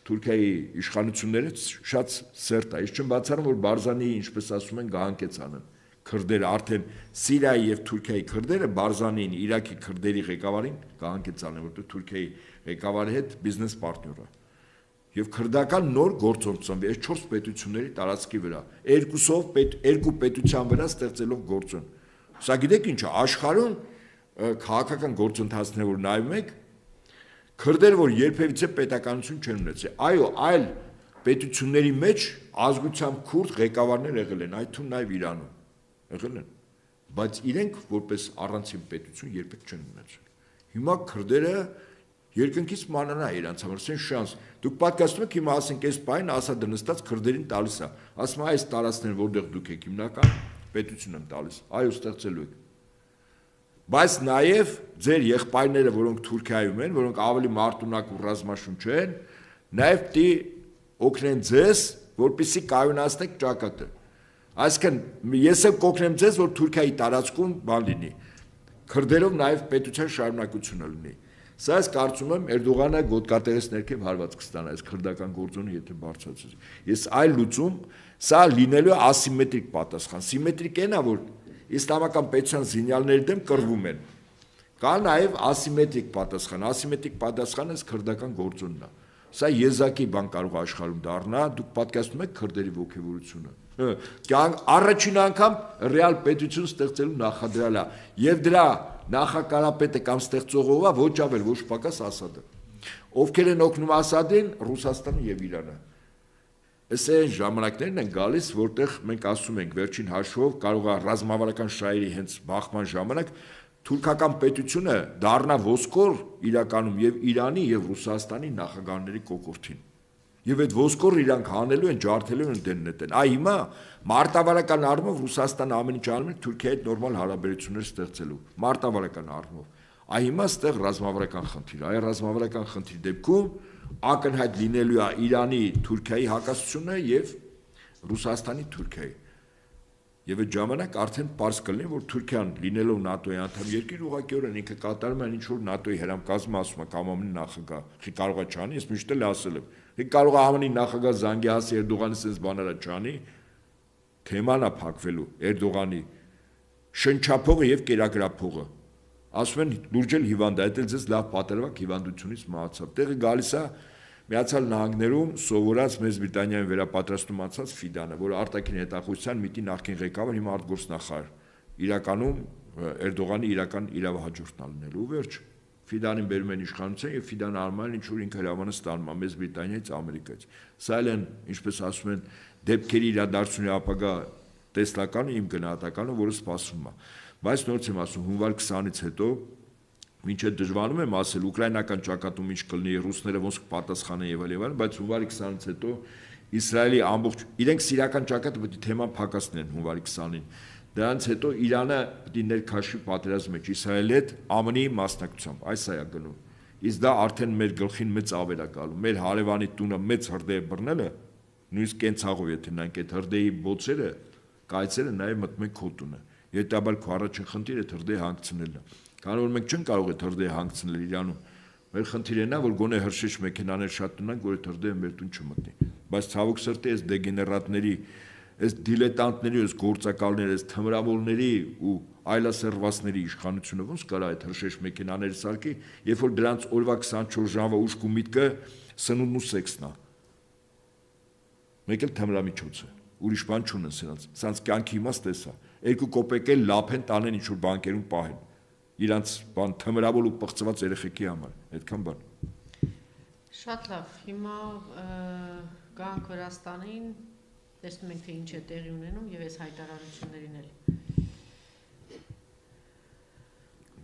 Թուրքիայի իշխանությունները շատ սերտ է։ Ես չեմ բացառում, որ Բարզանի, ինչպես ասում են, գահանքեց անեն։ Քրդերը արդեն Սիրիայի եւ Թուրքիայի քրդերը Բարզանին, Իրաքի քրդերի ղեկավարին գահանքեց անեն, որտեղ Թուրքիայի ղեկավարի հետ բիզնես պարտներ է։ Եվ քրդական նոր գործոն այս 4 պետությունների տարածքի վրա երկու պետության վրա ստեղծելով գործոն սա գիտեք ինչ է աշխարհում քաղաքական գործընթացներ որ նայում եք քրդերը որ երբևիցե պետականություն չեն ունեցել այո այլ պետությունների մեջ ազգությամբ քուրդ ղեկավարներ եղել են այդ թվում նաև Իրանում եղել են բայց իրենք որպես առանցին պետություն երբեք չեն ունեցել հիմա քրդերը Երկնքից մանանա իրանց համար, ասեն շանս։ Դուք պատկասում եք հիմա ասենք այս բանը Ասադը նստած քրդերին տալիս է։ Ասում է այս տարածքներ որտեղ դուք եք հիմնական պետություն եմ տալիս։ Այո, ստեղծելու եք։ Բայց նաև ձեր եղբայրները, որոնք Թուրքիայում են, որոնք ավելի մարտունակ ու ռազմաշունչ են, նաև պիտի օգնեն ձեզ, որպեսզի կայունացնեք ճակատը։ Այսինքն ես եմ կօգնեմ ձեզ, որ Թուրքիայի տարածքում բան լինի։ Քրդերով նաև պետության շարունակությունը լինի։ Սա ես կարծում եմ Էրդողանը գոտկատերես ներքև հարված կստանա այս քրդական գործոնը, եթե բարձրացվի։ Ես այլ լուծում, սա լինելու է ասիմետրիկ պատասխան։ Սիմետրիկ էն է, որ իսլամական պետության զինյալների դեմ կռվում են։ Կա նաև ասիմետրիկ պատասխան։ Ասիմետրիկ պատասխանը այս քրդական գործոնն է։ Սա եզակի բան կարող է աշխարհում դառնա, դուք պատկասում եք քրդերի ոգևորությունը։ Առաջին անգամ ռեալ պետություն ստեղծելու նախադրյալ է եւ դրա նախակարապետը կամ ստեղծողողը ոչ ավել ոչ պակաս Ասադը։ Ովքեր են օգնում Ասադին, Ռուսաստանը եւ Իրանը։ Այս այն ժամանակներն են գալիս, որտեղ մենք ասում ենք վերջին հաշվով կարող է ռազմավարական շահերի հենց բախման ժամանակ թուրքական պետությունը դառնա ոսկոր իրականում եւ Իրանի եւ Ռուսաստանի նախագահների կոկորտին։ Եվ այդ ոսկորը իրանք հանելու են, ջարդելու են դեն նետեն։ Այ հիմա մարտավարական առումով Ռուսաստանը ամեն ինչ անում է Թուրքիայի հետ նորմալ հարաբերություններ ստեղծելու, մարտավարական առումով։ Այ հիմա այստեղ ռազմավարական խնդիր, այ ռազմավարական խնդրի դեպքում ակնհայտ լինելու է Իրանի Թուրքիայի հակասությունը եւ Ռուսաստանի Թուրքիայի։ Եվ այդ ժամանակ արդեն պարզ կլինի, որ Թուրքիան լինելով ՆԱՏՕ-ի անդամ երկիր ուղղակիորեն ինքը կատարում է ինչ որ ՆԱՏՕ-ի հրամկազմը ասում է կամ ԱՄՆ-ի նախագահ, չի կարող է չանի, ես միշտ էլ ասել եմ։ Կարող է ԱՄՆ-ի նախագահ զանգի ասի Էրդողանի sense բաները չանի, թեման է փակվելու Էրդողանի շնչափողը եւ կերակրափողը։ Ասում են լուրջ էլ հիվանդ է, դա էլ ձեզ լավ պատերվակ հիվանդությունից մահացավ։ Տեղը գալիս է Միացյալ Նահանգներում սովորած Մեծ Բրիտանիայում վերապատրաստում անցած Ֆիդանը, որը արտաքին հետախուզության միտի նախկին ղեկավար, հիմա արտգործնախարար, իրականում Էրդողանի իրական իրավահաջորդն է լինելու, վերջ։ Ֆիդանին բերում են իշխանության եւ Ֆիդանը արմային ինչ որ ինքը հրավանը ստանում է Մեծ Բրիտանիայից, Ամերիկայից։ Սա էլ են, ինչպես ասում են, դեպքերի իրադարձությունների ապագա տեսլականը իմ գնահատականը, որը սպասվում է։ Բայց նորից եմ ասում, հունվար 20-ից հետո մինչև դժվարում եմ ասել ուկրաինական ճակատում ինչ կլինի, ռուսները ոնց կպատասխանեն եւ այլն, բայց հունվարի 20-ից հետո Իսրայելի ամբողջ իրենք սիրիական ճակատը պետք է թեման փակացնեն հունվարի 20-ին։ Դրանից հետո Իրանը պետք է ներքաշվի պատերազմի մեջ Իսրայելի հետ ԱՄՆ-ի մասնակցությամբ, այս է գնում։ Իսկ դա արդեն մեր գլխին մեծ ավեր է գալու։ Մեր հարևանի տունը մեծ հրդեհ բռնելը, նույնիսկ կենցաղով եթե նայենք այդ հրդեհի բոցերը, կայծերը նաեւ մտնում են քո տունը։ Հետաբար քո առաջին խնդիրը հրդեհ հանգցնելն է։ Քանի որ մենք չենք կարող այդ հրդեհը հանգցնել Իրանում։ Մեր խնդիրն է, որ գոնե հրշեջ մեքենաներ շատ ունենք, որ այդ հրդեհը մեր տուն չմտնի։ Բայց ցավոք սրտի այս դեգեներատների, այս դիլետանտների, այս գործակալների, այս թմրավորների ու այլասերվածների իշխանությունը ոնց կարա այդ հրշեջ մեքենաները սարքի, երբ որ դրանց օրվա 24 ժամվա ուշք ու միտքը սնունդն ու սեքսն է։ Մեկ էլ թմրամիջոց է։ Ուրիշ բան չունեն սրանց։ Սրանց կյանքի իմաստը է։ 2 կոպեկ էլ լափեն տանեն ինչ որ բանկերում պահեն։ Իրանց բան թմրավոր ու պղծված երեխեքի համար, այդքան բան։ Շատ լավ, հիմա գանք Վրաստանին, տեսնում ենք թե ինչ է տեղի ունենում եւ այս հայտարարություններին էլ։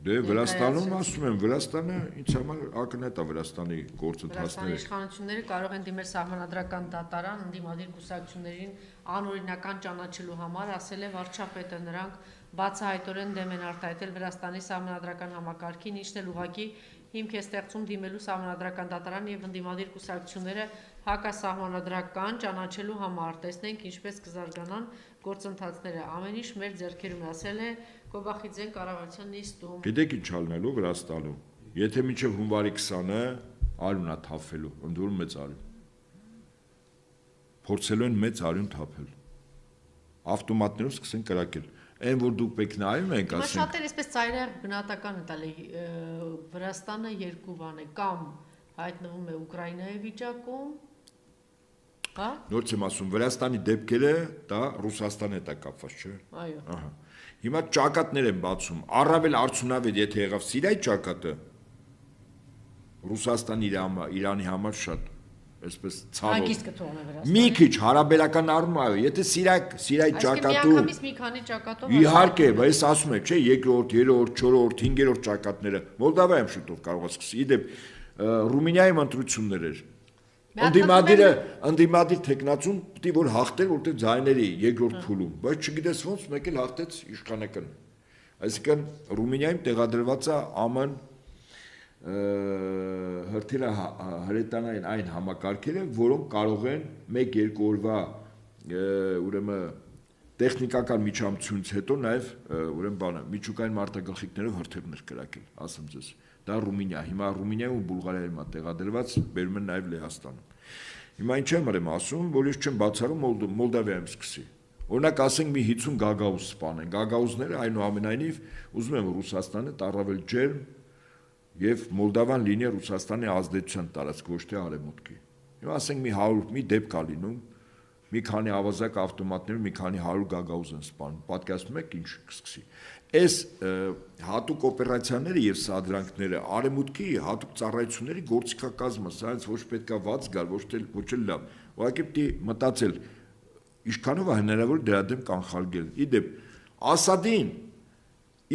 Դե Վրաստանում ասում եմ, Վրաստանը ինձ համար ակնհայտ է Վրաստանի գործընթացները։ Վրաստանի իշխանությունները կարող են դիմել սահմանադրական դատարան ընդդիմադիր կուսակցություններին անօրինական ճանաչելու համար, ասել է վարչապետը, նրանք բացահայտորեն դեմ են արտահայտել Վրաստանի սահմանադրական համակարգին, ինչն էլ ուղղակի հիմք է ստեղծում դիմելու սահմանադրական դատարան եւ ընդդիմադիր կուսակցությունները հակասահմանադրական ճանաչելու համար։ Տեսնենք ինչպես կզարգանան գործընթացները։ Ամեն ինչ մեր ձեռքերում է, ասել է Կոբախիձեն կառավարության նիստում։ Գիտեք ինչ ալնելու Վրաստանում։ Եթե մինչև հունվարի 20-ը արյուն է թափվելու, ընդ որում մեծ արյուն։ Փորձելու են մեծ արյուն թափել։ Ավտոմատներով սկսեն կրակել։ Այն որ դուք պետք նայում եք, ասենք։ Շատեր այսպես ծայրահեղ գնահատական են տալի Վրաստանը երկու բան է, կամ հայտնվում է Ուկրաինայի վիճակում, հա։ Նորից եմ ասում, Վրաստանի դեպքերը դա Ռուսաստանի հետ է կապված, չէ՞։ Այո։ Ահա։ Հիմա ճակատներ են բացում, առավել արդյունավետ եթե եղավ Սիրիայի ճակատը, Ռուսաստանի Իրանի համար շատ այսպես ցավով։ Հագիստ կթողնի Վրաստանը։ Մի քիչ հարաբերական առում այո, եթե Սիրիայի ճակատում Այսինքն մի քանի ճակատով իհարկե, բայց ասում եք, չէ, երկրորդ, երրորդ, չորրորդ, հինգերորդ ճակատները Մոլդովայում շուտով կարող է սկսի։ Իդեպ Ռումինիայում ընտրություններ էր։ Ընդդիմադիր տեխնացուն պետք է որ հաղթեր, որտեղ ձայների երկրորդ փուլում, բայց չգիտես ոնց մեկ էլ հաղթեց իշխանական։ Այսինքն Ռումինիայում տեղադրված է ԱՄՆ հրետանային այն համակարգերը, որոնք կարող են 1-2 օրվա ուրեմն տեխնիկական միջամտությունից հետո նաև ուրեմն միջուկային մարտագլխիկներով հրթիռներ կրակել, ասեմ ձեզ։ Դա Ռումինիա, հիմա Ռումինիայում ու Բուլղարիայում է տեղադրված, բերում են նաև Լեհաստանում։ Հիմա ինչ եմ ասում, որ ես չեմ բացառում Մոլդավիայում սկսի։ Օրինակ ասենք մի 50 գագաուզ սպանեն, գագաուզները այնուամենայնիվ ուզում եմ Ռուսաստանը առավել ջերմ եւ Մոլդավան լինի Ռուսաստանի ազդեցության տարածք, ոչ թե արևմուտքի։ Հիմա ասենք մի 100 մի դեպք կա լինում, մի քանի ավազակ ավտոմատներով մի քանի 100 գագաուզ են սպանում, պատկերացնում եք ինչ կսկսի։ Այս հատուկ օպերացիաները եւ սադրանքները արևմուտքի հատուկ ծառայությունների գործիքակազմը, սրանց ոչ պետքա ված գալ, ոչ էլ լավ։ Ուղղակի պետք է մտածել ինչքանով է հնարավոր դրա դեմ կանխարգել։ Իդեպ Ասադին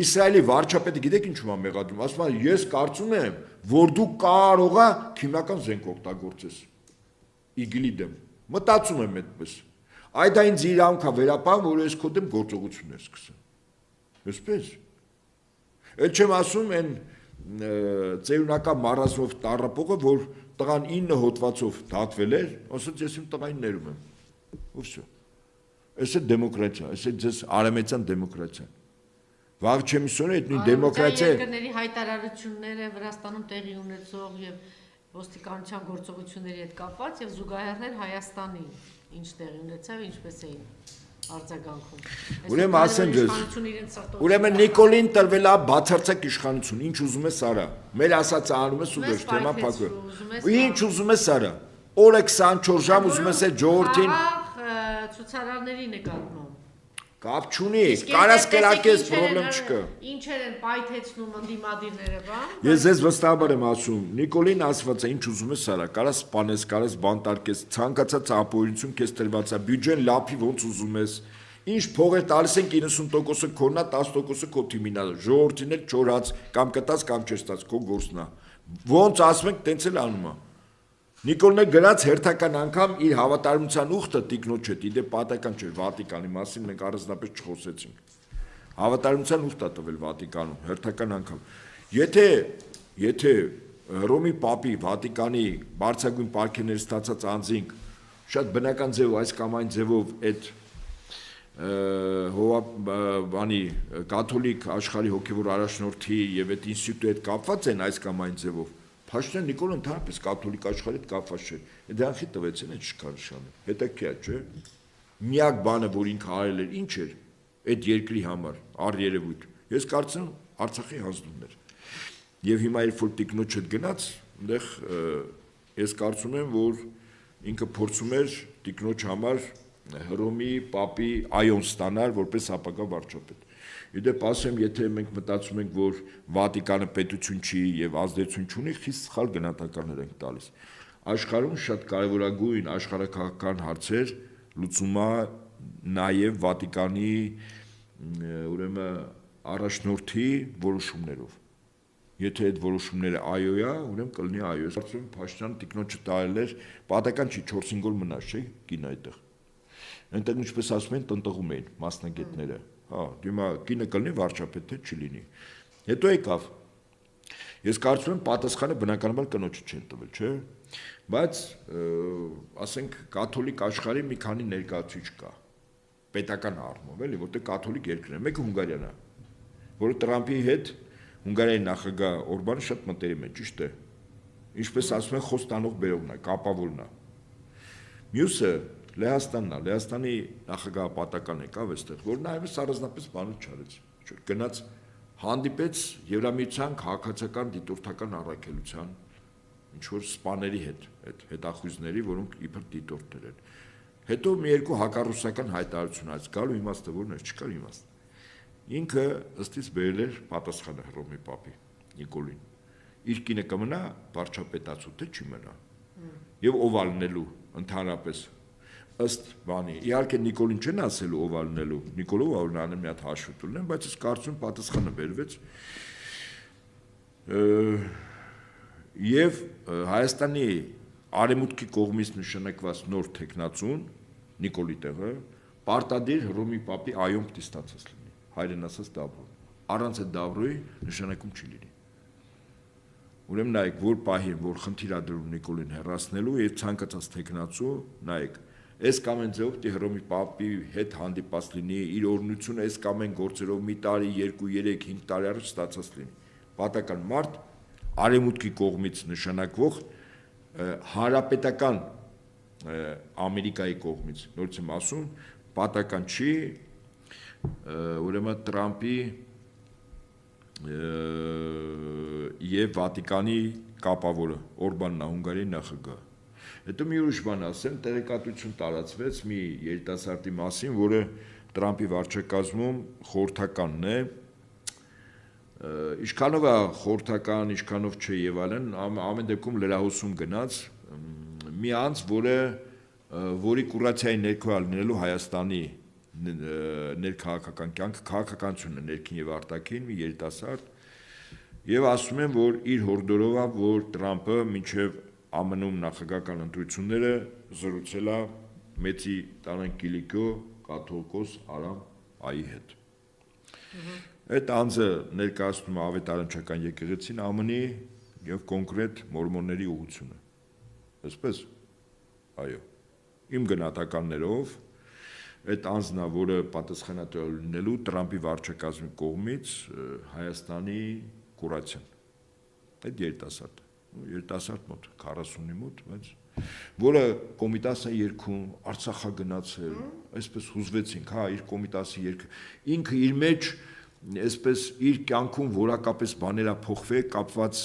Իսրայելի վարչապետը գիտեք ինչու՞մ է մեղադրում, ասում է ես կարծում եմ, որ դու կարող ես քիմիական զենք օգտագործես ԻԳԻԼ-ի դեմ։ Մտածում եմ այդպես։ Այդ այն իրավունք է վերապահում, որ ես քո դեմ գործողություններ սկսեմ։ Այսպես։ Էլ չեմ ասում այն ծերունական մարազով տառապողը, որ տղան 9 հոդվածով դատվել էր, ասաց ես իմ տղային ներում եմ։ Ու վсё։ Այս է դեմոկրատիա, այս է ձեզ արևմտյան դեմոկրատիա։ Վաղ չեմ ասում այդ նույն դեմոկրատիա։ Երկրների հայտարարությունները Վրաստանում տեղի ունեցող եւ ոստիկանության գործողությունների հետ կապված եւ զուգահեռներ Հայաստանի ինչ տեղի ունեցավ, ինչպես էին արձագանքում։ Ուրեմն ասեմ ձեզ։ Ուրեմն Նիկոլին տրվել է բացարձակ իշխանություն, ինչ ուզում ես արա։ Մեր ասածը անում ես ու վերջ, թեմա փակվել։ Ինչ ուզում ես արա։ Օրը 24 ժամ ուզում ես այդ ժողովրդին ցուցարարների նկատմամբ։ Կապ չունի, կարաս կրակես, պրոբլեմ չկա։ Ինչեր են պայթեցնում ընդդիմադիրները, բան։ Ես ձեզ վստահաբար եմ ասում, Նիկոլին ասված է, ինչ ուզում ես արա, կարաս սպանես, կարաս բանտարկես, ցանկացած ապօրինություն քեզ տրված է, բյուջեն լափի ոնց ուզում ես։ Ինչ փողեր տալիս են 90%-ը քոննա, 10%-ը քո թիմինա, ժողովրդին էլ չորած, կամ կտած, կամ չստած, քո գործնա։ Ոնց ասում եք, տենց էլ անում է։ Նիկոլն է գրած հերթական անգամ իր հավատարմության ուխտը տիկնոջ հետ, իդե պատական չէր Վատիկանի մասին մենք առանձնապես չխոսեցինք։ Հավատարմության ուխտ է տվել Վատիկանում, հերթական անգամ։ Եթե Հռոմի Պապի Վատիկանի բարձրագույն պարգևներ ստացած անձինք շատ բնական ձևով այս կամ այն ձևով այդ բանի կաթոլիկ աշխարհի հոգևոր առաջնորդի եւ այդ ինստիտուտի հետ կապված են այս կամ այն ձևով Փաշինյան Նիկոլը ընդհանրապես կաթոլիկ աշխարհի հետ կապված չէ։ Դրանքի տվեցին այդ շքարշանը։ Հետաքրքիր է, չէ՞։ Միակ բանը, որ ինքը արել էր, ինչ էր այդ երկրի համար, առերևույթ։ Ես կարծում Արցախի հանձնումն էր։ Եվ հիմա երբ որ տիկնոջ հետ գնաց, այնտեղ ես կարծում եմ, որ ինքը փորձում էր տիկնոջ համար Հռոմի Պապի այոն ստանալ որպես ապագա վարչապետ։ Իդեպ ասեմ, եթե մենք մտածում ենք, որ Վատիկանը պետություն չի եւ ազդեցություն չունի, խիստ սխալ գնահատականներ ենք տալիս։ Աշխարհում շատ կարևորագույն աշխարհակահաղական հարցեր լուծում է նաեւ Վատիկանի ուրեմն առաջնորդի որոշումներով։ Եթե այդ որոշումները այո է, ուրեմն կլինի այո։ Ես կարծում եմ Փաշինյանը տիկնոջը տարել էր, պատական չի 4-5 օր մնաց, չէ՞, կին այդտեղ։ Այնտեղ ինչպես ասում են, տնտղում էին մասնագետները։ Հա, դիմա կինը կլինի վարչապետ, թե չլինի։ Հետո եկավ։ Ես կարծում եմ պատասխանը բնականաբար կնոջը չեն տվել, չէ՞։ Բայց ասենք կաթոլիկ աշխարհի մի քանի ներկայացուցիչ կա։ Պետական առումով, էլի, որտեղ կաթոլիկ երկրներ են, մեկը Հունգարիան է, որը Տրամփի հետ Հունգարիայի նախագահ Օրբանը շատ մտերիմ է, ճիշտ է։ Ինչպես ասում են, խոստանող բերողն է, կապավորն է։ Մյուսը Լեհաստանն է, Լեհաստանի նախագահը պատական եկավ այստեղ, որ նաև առանձնապես բանը չարեց։ Գնաց հանդիպեց Եվրամիության քաղաքացիական դիտորդական առաքելության ինչ որ սպաների հետ, այդ հետախույզների, որոնք իբր դիտորդներ են։ Հետո մի երկու հակառուսական հայտարարություն այս գալու իմաստը որն է, չկար իմաստ։ Ինքը ըստից բերել էր պատասխանը Հռոմի Պապի Նիկոլին։ Իր կինը կմնա վարչապետացու, թե չի մնա։ Եվ ով ալնելու ընդհանրապես ըստ բանի։ Իհարկե Նիկոլին չեն ասելու ով ալնելու։ Նիկոլով ալնանը մի հատ հաշվի տուլեն, բայց ես կարծում պատասխանը բերվեց։ եւ Հայաստանի արևմուտքի կողմից նշանակված նոր տեխնացուն Նիկոլի տեղը պարտադիր Հռոմի Պապի այոն պիտի ստացած լինի, հայրեն ասած դավրո։ Առանց այդ դավրոյի նշանակում չի լինի։ Ուրեմն նայեք, որ պահին, որ խնդիր ադրում Նիկոլին հեռացնելու եւ ցանկացած տեխնացու, նայեք, այս կամ այն ձեւով պիտի Հռոմի Պապի հետ հանդիպած լինի, իր օրհնությունը այս կամ այն գործերով մի տարի, 2, 3, 5 տարի առաջ ստացած լինի։ Պատական մարդ արևմուտքի կողմից նշանակվող հանրապետական Ամերիկայի կողմից, նորից եմ ասում, պատական չի, ուրեմն Տրամպի եւ Վատիկանի կապավորը Օրբանն է Հունգարիայի նախագահը։ Հետո մի ուրիշ բան ասեմ, տեղեկատվություն տարածվեց մի երիտասարդի մասին, որը Տրամպի վարչակազմում խորհրդականն է։ Ինչքանով է խորհրդական, ինչքանով չէ եւ այլն, ամեն դեպքում լրահոսում գնաց մի անձ, որի կուրացիայի ներքո լինելու Հայաստանի ներքաղաքական կյանքը, քաղաքականությունը ներքին եւ արտաքին, մի երիտասարդ, եւ ասում են, որ իր հորդորով է, որ Տրամպը մինչեւ ԱՄՆ-ում նախագահական ընտրությունները զրուցել է մեծի Տարան Կիլիկո կաթողիկոս Արամ Այի հետ։ Այդ անձը ներկայացնում է ավետարանչական եկեղեցին ԱՄՆ-ի եւ կոնկրետ մորմոնների ուղղությունը։ Այսպես, այո, իմ գնահատականներով այդ անձն է, որը պատասխանատու լինելու Տրամպի վարչակազմի կողմից Հայաստանի կուրացիան։ Այդ երիտասարդ մոտ 40-ի մոտ, բայց որը Կոմիտասը երգում, Արցախա գնացել, այսպես հուզվեցինք, հա, իր Կոմիտասի երգը, ինքը իր մեջ, այսպես իր կյանքում որակապես բաներ փոխվել, կապված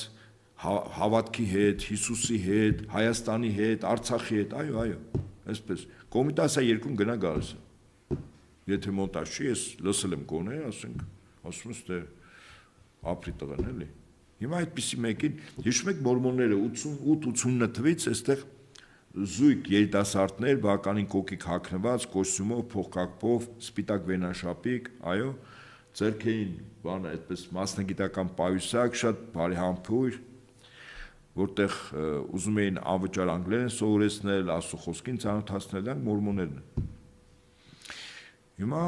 հավատքի հետ, Հիսուսի հետ, Հայաստանի հետ, Արցախի հետ, այո, այսպես Կոմիտասը երգում գնա գալիս է։ Եթե մոնտաժ չի, ես լսել եմ գոնե, ասենք, ասում ես թե ապրի տղան էլի։ Հիմա այդպիսի մեկին, հիշում եք մորմոնները 88-89 թվից այստեղ զույգ երիտասարդներ, բականին կոկիկ հագնված, կոստյումով, փողկապով, սպիտակ վենաշապիկ, այո, ձեռքերին բան այդպես մասնագիտական պայուսակ, շատ բարի համբույր, որտեղ ուզում էին անվճար անգլերեն սովորեցնել, Աստծո խոսքին ծանոթացնել, դրանք մորմոններն են։ Հիմա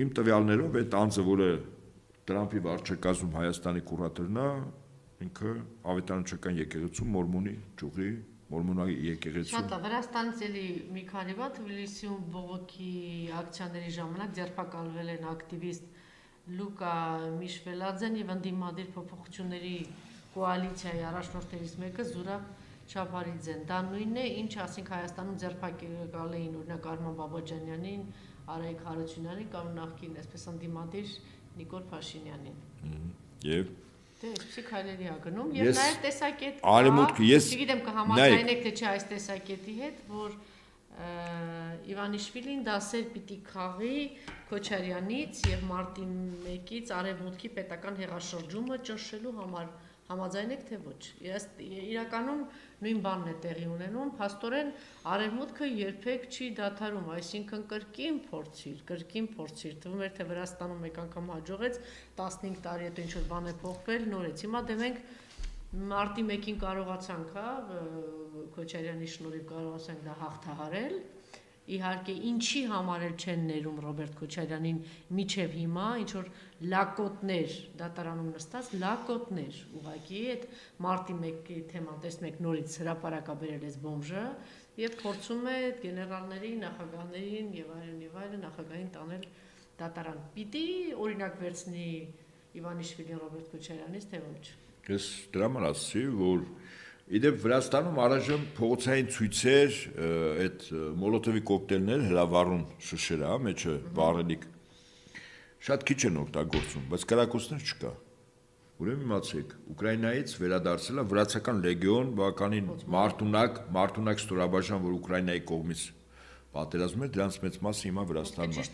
իմ տվյալներով այդ անձը, որը Տրամպի վարչակազմում Հայաստանի կուրատորն է, ինքը ավետարանչական եկեղեցու մորմոնի ճյուղի, մորմոնի եկեղեցու։ Շատ է, Վրաստանից էլի մի քանի բան Թբիլիսիում բողոքի ակցիաների ժամանակ ձերբակալվել են ակտիվիստ Լուկա Միշվելաձեն եւ ընդդիմադիր փոփոխությունների կոալիցիայի առաջնորդներից մեկը Զուրաբ Չապարիձեն։ Դա նույնն է, ինչ ասենք Հայաստանում ձերբակալել էին օրինակ Արման Բաբաջանյանին, Արայիկ Հարությունյանին կամ նախկին այսպես ընդդիմադիր Նիկոլ Փաշինյանին։ Եվ դե այսպեսի քայլերի ա գնում եւ նաեւ տեսակետ չգիտեմ կհամաձայնեք թե չէ այս տեսակետի հետ, որ Իվանիշվիլին դասեր պիտի քաղի Քոչարյանից եւ մարտի 1-ից արևմուտքի պետական հեղաշրջումը ճնշելու համար համաձայնեք թե ոչ։ Իրականում նույն բանն է տեղի ունենում, փաստորեն արևմուտքը երբեք չի դադարում, այսինքն կրկին փորձիր, թվում էր թե Վրաստանում մեկ անգամ հաջողեց, 15 տարի հետո ինչ-որ բան է փոխվել, նորից։ Հիմա դե մենք մարտի 1-ին կարողացանք, հա, Քոչարյանի շնորհիվ կարողացանք դա հաղթահարել։ Իհարկե ինչի համար էլ չեն ներում Ռոբերտ Քոչարյանին միջև հիմա, ինչ որ լակոտներ, դատարանում նստած լակոտներ, ուղղակի այդ մարտի 1-ի թեման տեսնում եք նորից հրապարակա բերել էս բոմժը եւ փորձում է գեներալներին, նախագահներին եւ այլն նախագահին տանել դատարան։ Պիտի օրինակ վերցնի Իվանիշվիլին Ռոբերտ Քոչարյանից, թե ոչ։ Ես դրա համար ասացի, որ իդեպ Վրաստանում առայժմ փողոցային ցույցեր, այդ մոլոտովի կոկտեյլներ հրավառուն շշերը, հա, մեջը վառելիք շատ քիչ են օգտագործում, բայց կրակոցներ չկա։ Ուրեմն իմացեք, Ուկրաինայից վերադարձել է վրացական լեգիոն, բավականին մարտունակ ստորաբաժան, որ Ուկրաինայի կողմից պատերազմներ, դրանց մեծ մասը հիմա Վրաստանում է։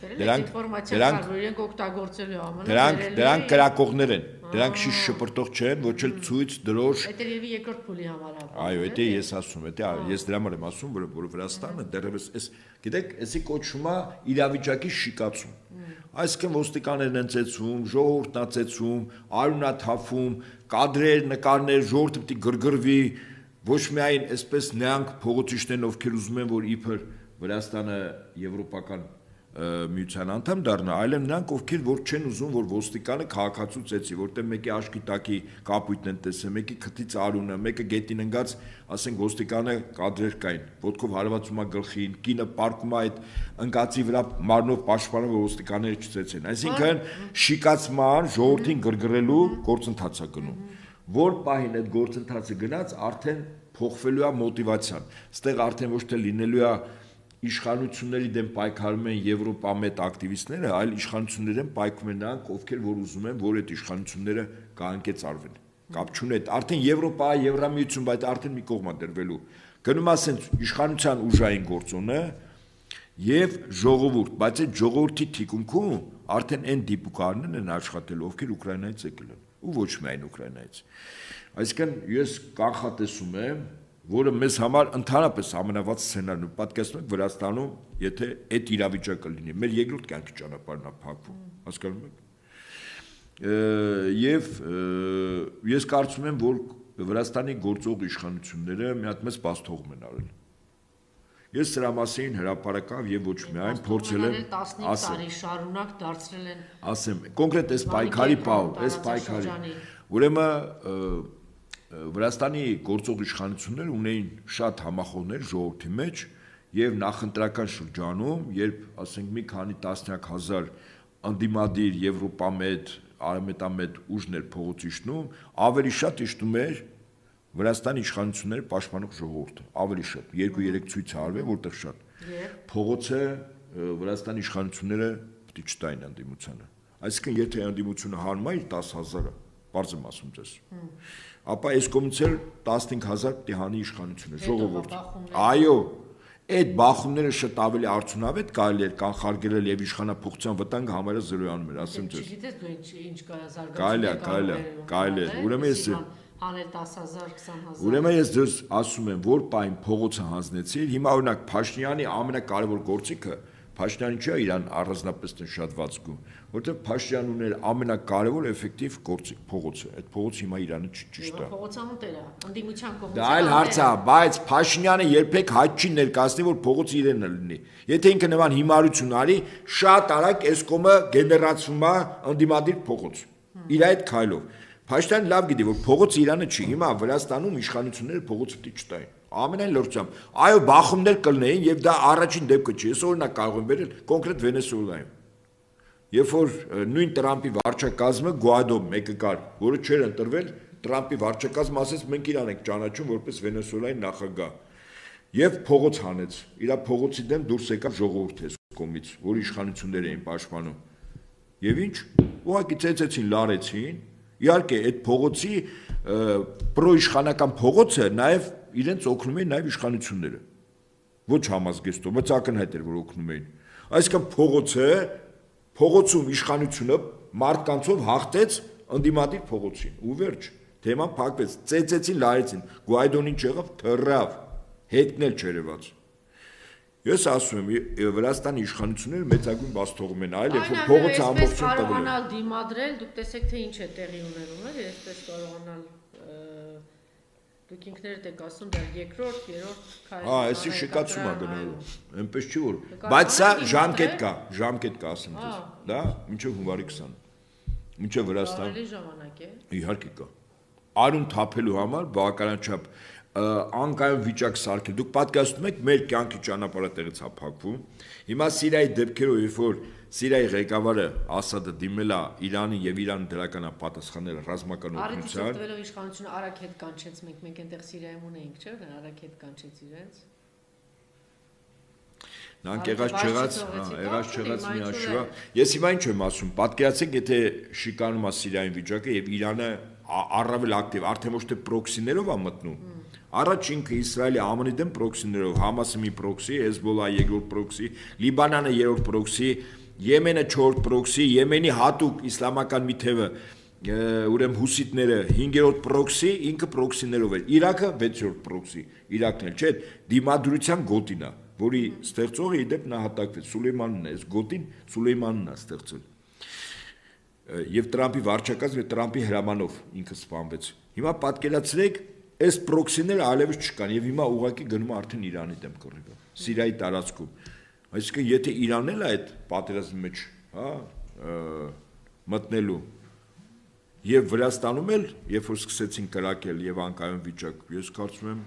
Դրանք կրակողներ են, դրանք շիշ շպրտող չեն, ոչ էլ ցույց դրոշ։ Դա երևի երկրորդ փուլի համար է։ Այո, դա ես ասում եմ, ես դրա համար եմ ասում, որ Վրաստանը դեռևս էս, գիտեք, էսի կոչվում է իրավիճակի շիկացում։ Այսինքն ոստիկաններն են ծեծում, ժողովուրդն է ծեծում, արյունն է թափում, կադրեր, նկարներ, ժողովուրդը պիտի գրգռվի, ոչ միայն այսպես նրանք փողոցիչներն, ովքեր ուզում են, որ իբր Վրաստանը եվրոպական միության անդամ դառնա, այլև նրանք, ովքեր որ չեն ուզում, որ ոստիկանը քաղաքացու ծեծի, որտեղ մեկի աչքի տակի կապույտն են տեսել, մեկի քթից արյունը, մեկը գետին ընկած, ասենք ոստիկանը կադրեր կային, ոտքով հարվածում է գլխին, կինը պարկում է այդ ընկածի վրա մարմնով պաշտպանում, որ ոստիկանները չծեծեն։ Այսինքն շիկացման, ժողովրդին գրգռելու գործընթաց է գնում։ Որ պահին այդ գործընթացը գնաց, արդեն փոխվելու է մոտիվացիան։ Այստեղ արդեն ոչ թե լինելու է իշխանությունների դեմ պայքարում են եվրոպամետ ակտիվիստները, այլ իշխանությունների դեմ պայքարում են նրանք, ովքեր որ ուզում են, որ այդ իշխանությունները կհանգեցարվեն։ Կապ չունի, արդեն Եվրոպա, Եվրամիություն, բայց արդեն մի կողմ է դրվելու։ Գնում ասենց իշխանության ուժային գործոնը եւ ժողովուրդ, բայց այդ ժողովրդի թիկունքում արդեն այն դիպուկարներն են աշխատել, ովքեր Ուկրաինայից եկել են, ու ոչ միայն Ուկրաինայից։ Այսինքն ես կանխատեսում եմ, որը մեզ համար ընդհանրապես ամենավատ սցենարն է, պատկերացնում եք Վրաստանում, եթե այդ իրավիճակը լինի, մեր երկրորդ կյանքի ճանապարհն է փակվում, հասկանում եք։ Եվ ես կարծում եմ, որ Վրաստանի գործող իշխանությունները մի հատ մեծ բացթողում են արել։ Ես սրա մասին հրապարակավ եւ ոչ միայն փորձել եմ 15 տարի շարունակ դարձրել են։ Ասեմ, կոնկրետ այս պայքարի պահ, այս պայքարի։ Ուրեմն Վրաստանի գործող իշխանությունները ունեին շատ համախոհներ ժողովրդի մեջ եւ նախընտրական շրջանում, երբ ասենք մի քանի տասնյակ հազար անդիմադիր եվրոպամետ, արևմտամետ ուժներ փողոցի իջնում, ավելի շատ իջնում էր Վրաստանի իշխանությունները պաշտպանող ժողովուրդը, ավելի շատ, 2-3 ցույց արվել, որտեղ շատ։ Փողոցը Վրաստանի իշխանությունները պիտի չտային անդիմությանը։ Այսինքն եթե անդիմությունը հանում է 10,000-ը, բարձ եմ ասում ձեզ։ Ապա այս կողմից էլ 15,000 պիտի հանի իշխանությունը, ժողովուրդը։ Այո, այդ բախումները շատ ավելի արդյունավետ կարելի էր կանխարգելել եւ իշխանապողության վտանգը համարը զրոյանում էր, ասեմ ձեզ։ Չգիտես դու ինչ կա զարգացում։ Կարելի է, ուրեմն ես հանել 10,000, 20,000։ Ուրեմն ես ձեզ ասում եմ, որ պայն փողոցը հանձնեցի, հիմա օրինակ Փաշինյանի ամենակարևոր գործիքը Փաշինյանը չի իրան առանձնապես շատ վազգու, որտեղ Փաշինյանն ուներ ամենակարևոր էֆեկտիվ գործիք փողոցը։ Այդ փողոցը հիմա իրանը ճիշտ է։ Փողոցը մտել է, ընդդիմության կողմից։ Դա այլ հարց է, բայց Փաշինյանը երբեք հայտ չի ներկայացնի, որ փողոցը իրենն է լինի։ Եթե ինքը նման հիմարություն արի, շատ արագ այս կողմը գեներացվում է ընդդիմադիր փողոց։ Իր այդ քայլով։ Փաշինյանը լավ գիտի, որ փողոցը իրանը չի, հիմա Վրաստանում իշխանությունները փողոցը պիտի չտային։ Ամենայն լրջությամբ։ Այո, բախումներ կլինեին եւ դա առաջին դեպքը չի։ Ես օրինակ կարող եմ վերել կոնկրետ Վենեսուելայում։ Երբ որ նույն Տրամպի վարչակազմը Գուայդո մեկը կար, որը չէր ընտրվել, Տրամպի վարչակազմը ասեց մենք իրան ենք ճանաչում որպես Վենեսուելայի նախագահ։ Եվ փողոց հանեց։ Իր փողոցի դեմ դուրս եկավ ժողովուրդը այս կողմից, որ իշխանություններ էին պաշտպանում։ Եվ ինչ, ուղղակի ծեծեցին, լարեցին։ Իհարկե, այդ փողոցի պրոիշխանական փողոցը նաև իրենց օգնում էին նաև իշխանությունները։ Ոչ համազգեստով, բայց ակնհայտ էր, որ օգնում էին։ Այսինքն փողոցում իշխանությունը մարդկանցով հաղթեց ընդդիմադիր փողոցին։ Ու վերջ, թեման փակվեց, ծեծեցին, լարեցին։ Գուայդոնին չեղավ, թռավ, հետքնել չերևաց։ Ես ասում եմ, Վրաստանի իշխանությունները մեծագույն բացթողում են արել, երբ որ փողոցը ամբողջությամբ տվել է։ Կարողանալ դիմադրել, դուք տեսեք թե ինչ է տեղի ունենում, էլի, այսպես կարողանալ դուք ինքներդ եք ասում դա երկրորդ, երրորդ քայլը։ Այսի շիկացում է գնալու։ Այնպես չի որ։ Բայց սա ժամկետ կա, ասեմ ձեզ։ Դա մինչև հունվարի 20։ Մինչև Վրաստան։ Ավելի ժամանակ է։ Իհարկե կա։ Արուն թափելու համար բավականաչափ անկայուն վիճակ սարքել։ Դուք պատկերացնում եք մեր կյանքի ճանապարհը տեղից է փակվում։ Հիմա Սիրիայի դեպքերով, երբ որ Սիրիայի ղեկավարը Ասադը դիմել է Իրանին եւ Իրանը դրական է պատասխանել ռազմական օգնության։ Արագ իշխանությունը արագ հետ կանչեց, մենք այնտեղ Սիրիայում ունեինք, չէ՞, արագ հետ կանչեց իրենց։ Նրանք եղած չեղած մի հաշվա։ Ես հիմա ինչ եմ ասում, պատկերացեք, եթե շիկանում է Սիրիային վիճակը եւ Իրանը առավել ակտիվ, արդեն ոչ թե պրոքսիներով է մտնում, Առաջ ինքը Իսրայելի ԱՄՆ-ի դեմ պրոքսիներով, Համասը մի պրոքսի, Հեզբոլլահը երկրորդ պրոքսի, Լիբանանը երրորդ պրոքսի, Եմենը չորրորդ պրոքսի, Եմենի հատուկ իսլամական մի թևը ուրեմն հուսիտները 5-րդ պրոքսի, ինքը պրոքսիներով էր։ Իրաքը 6-րդ պրոքսի, Իրաքն էլ չէ, դիմադրության գոտին է, որի ստեղծողը իդեպ նահատակվեց, Սուլեյմանն է, այս գոտին Սուլեյմանն է ստեղծել։ Եվ Տրամպի վարչակաց եւ Տրամպի հրամանով ինքը սպանվեց։ Հիմա պատկերացրեք, այս պրոքսիները այլևս չկան եւ հիմա ուղղակի գնում է արդեն Իրանի դեմ կռիվը, Սիրիայի տարածքում։ Այսինքն եթե Իրանն էլ է այդ պատերազմի մեջ, հա, մտնելու եւ Վրաստանում էլ, երբ որ սկսեցին կրակել եւ անկայուն վիճակ, ես կարծում եմ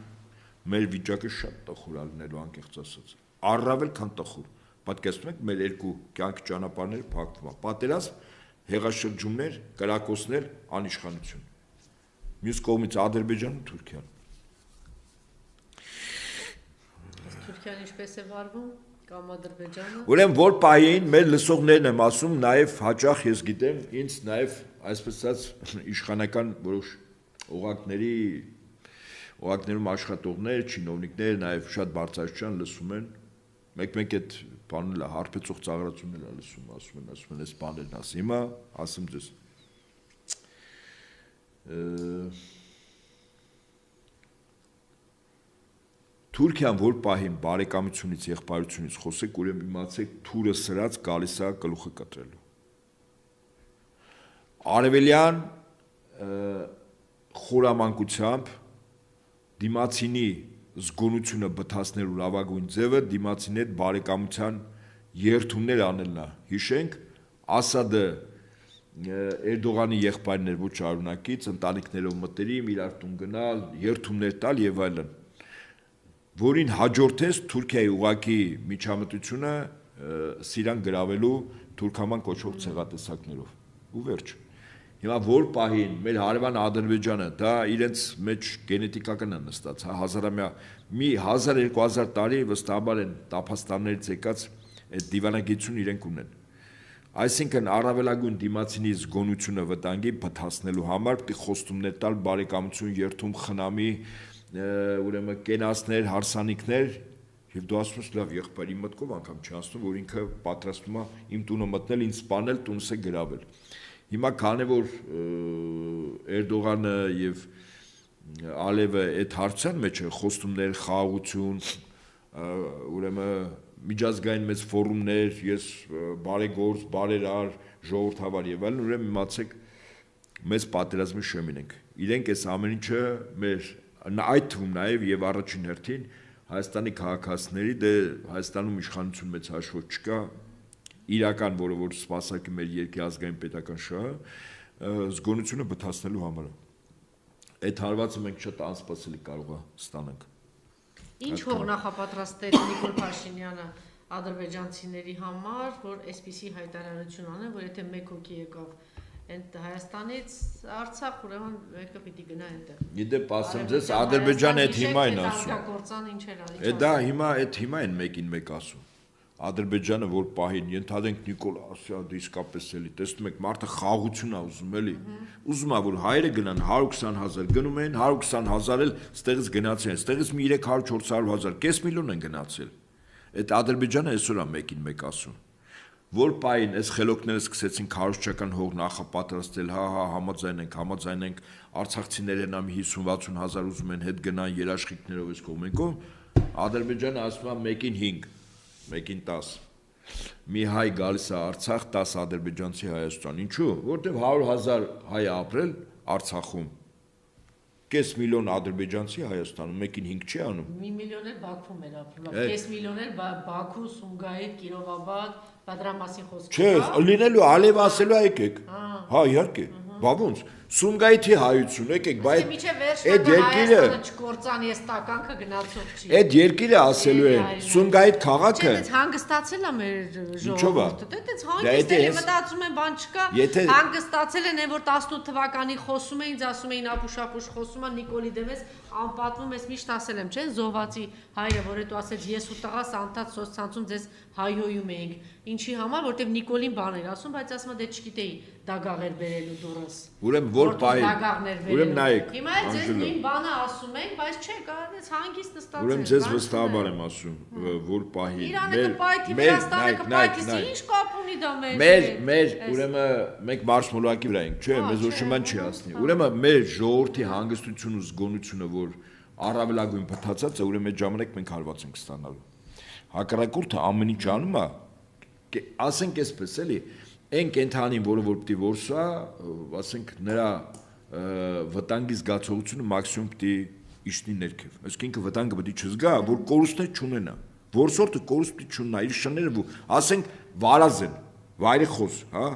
մեր վիճակը շատ տխուր է լինելու անկեղծ ասած։ Առավել քան տխուր։ Պատկերացնում եք մեր երկու կյանքի ճանապարհները փակվում են։ Պատերազմ, հեղաշրջումներ, կրակոցներ, անիշխանություն։ Մյուս կողմից Ադրբեջանն ու Թուրքիան։ Թուրքիան ինչպես է վարվում կամ Ադրբեջանը։ Ուրեմն որ պահին մեր լսողներն եմ ասում, նաև հաճախ ես գիտեմ, ինձ նաև այսպես ասած իշխանական որոշ օղակներում աշխատողներ, չինովնիկներ, նաև շատ բարձրաստիճան լսում են։ Մեկ-մեկ այդ բանն է հարբեցող ծաղրացումն է լսում, ասում են, այս բաներն ասի։ Հիմա ասում ձեզ Թուրքիան որ պահին բարեկամությունից, եղբայրությունից խոսեք, ուրեմն իմացեք թուրը սրած գալիս է գլուխը կտրելու։ Արևելյան խորամանկությամբ դիմացինի զգոնությունը բթացնելու լավագույն ձևը դիմացինի հետ բարեկամության երթումներ անելն է։ Հիշենք, Ասադը Էրդողանի եղբայրն էր ոչ արունակից, ընտանիքներով մտերիմ, իրար տուն գնալ, երթումներ տալ եւ այլն, որին հաջորդեց Թուրքիայի ուղակի միջամտությունը Սիրիան գրավելու թուրքական կոչվող ցեղատեսակներով։ Ու վերջ։ Հիմա որ պահին մեր հարևան Ադրբեջանը դա իրենց մեջ գենետիկական է նստած, հա, հազարամյա մի 1000-2000 տարի վստահաբար են տափաստաններից եկած այդ դիվանագիտությունը իրենք ունեն։ Այսինքն առավելագույն դիմացինի զգոնությունը վտանգի բթացնելու համար պետք է խոստումներ տալ, բարեկամություն, երթում, խնամի, ուրեմն կենացներ, հարսանիքներ, եւ դու ասում ես լավ եղբայր, իմ մտքով անգամ չի անցնում, որ ինքը պատրաստվում է իմ տունը մտնել, ինձ սպանել, տունս է գրավել։ Հիմա քանի որ Էրդողանը եւ Ալիևը այդ հարցան մեջ է խոստումներ, խաղաղություն, ուրեմն միջազգային մեծ ֆորումներ, ես բարեգործ, բարերար, ժողովրդավար եւ այլն, ուրեմն իմացեք մեծ պատերազմի շեմին ենք։ Իրենք այս ամեն ինչը մեր այդ թվում նաեւ եւ առաջին հերթին Հայաստանի քաղաքացիների դե Հայաստանում իշխանություն մեծ հաշվով չկա, իրական, որը որ սպասարկի մեր երկրի ազգային պետական շահը, զգոնությունը բթացնելու համար։ Այդ հարվածը մենք շատ անսպասելի կարող է ստանանք։ Ինչ հող նախապատրաստեց Նիկոլ Փաշինյանը ադրբեջանցիների համար, որ այսպիսի հայտարարություն անեն, որ եթե մեկ հոգի եկավ Ընդ Հայաստանից Արցախ, ուրեմն մեկը պիտի գնա այնտեղ։ Իդեպ ասեմ ձեզ, Ադրբեջանը այդ հիմա են ասում։ Դա հիմա այդ հիմա են մեկին մեկ ասում։ Ադրբեջանը որ պահին ենթադրենք Նիկոլ ասյալ իսկապես էլի, տեսնում եք մարդը խաղաղություն է ուզում էլի։ Ուզում է որ հայերը գնան 120,000 գնում են, 120,000 էլ ստեղից գնացել են, ստեղից մի 300-400,000, կես միլիոն են գնացել։ Այդ Ադրբեջանը այսօր է մեկին մեկ ասում։ Որ պահին այս խելոքները սկսեցին քարոզչական հող նախապատրաստել, հա, համաձայն ենք, արցախցիները նա 50-60,000 ուզում են հետ գնան երաշխիքներով այս կողմենքով, Ադրբեջանը ասում է մեկին 5, մեկին 10։ Մի հայ գալիս է Արցախ, 10 ադրբեջանցի Հայաստան։ Ինչու՞, որտեղ 100,000 հայ ապրել Արցախում։ Կես միլիոն ադրբեջանցի Հայաստանում, մեկին 5 չի անում։ Մի միլիոն էլ Բաքվում էր ապրում, կես միլիոն էլ Բաքու, Սումգայիթ, Կիրովաբադ, Բադրամասի խոսքը։ Չէ, լինելու Ալիև ասելու է եկեք։ Հա, իհարկե։ Բա ոնց։ Սումգայիթի հայություն, եկեք, բայց այդ երկիրը չկործանի այս տականքը գնացող չի։ Այդ երկիրը ասելու են, Սումգայիթ քաղաքը։ Չէ, հանգստացել է մեր ժողովուրդը։ Դες հանգստել է, մտածում են բան չկա։ Հանգստացել են, որ 18 թվականի խոսում էին, ինձ ասում էին ապուշ խոսում է Նիկոլի դեմես, անպատվում ես միշտ ասել եմ, չէ՞, Զովացի հայրը, որ հետո ասեց ես ու տղաս անդադ սոցցանցում ձեզ հայոյում էինք։ Ինչի համար, որտեվ Նիկոլին բան էր ասում, բայց ասում է դե չգիտեի դա գաղեր բերելու դուրս։ Ուրեմն որ պահի։ Ուրեմն նայեք, հիմա ձեզ նույն բանը ասում ենք, բայց չէ, կարող է հանգիստ նստած։ Ուրեմն ձեզ վստահաբար եմ ասում, որ պահի Իրանը կպայթի, Վրաստանը կպայթի, ինչ կապ ունի դա մեր ուրեմն մենք մարշմոլակի վրա ենք, չէ, մեզ ոչ ոք չի ասնի։ Ուրեմն մեր ժողովրդի հանգստությունն ու զգոնությունը, որ առավելագույն փթացած է, ուրեմն այդ ժամանակ մենք հարված ենք ստանալու։ Հակառակորդը ամեն ինչ անում է, ասենք այսպես էլի, այն կենթանին, որը որ պիտի որսա, ասենք նրա վտանգի զգացողությունը մաքսիմում պիտի իշնի ներքև։ Այսինքն ինքը վտանգը պիտի չզգա, որ կորուստներ չունենա։ Որսորդը կորուստ պիտի չունենա, իր շները, ասենք վարազ են, վայրեխոս, հա,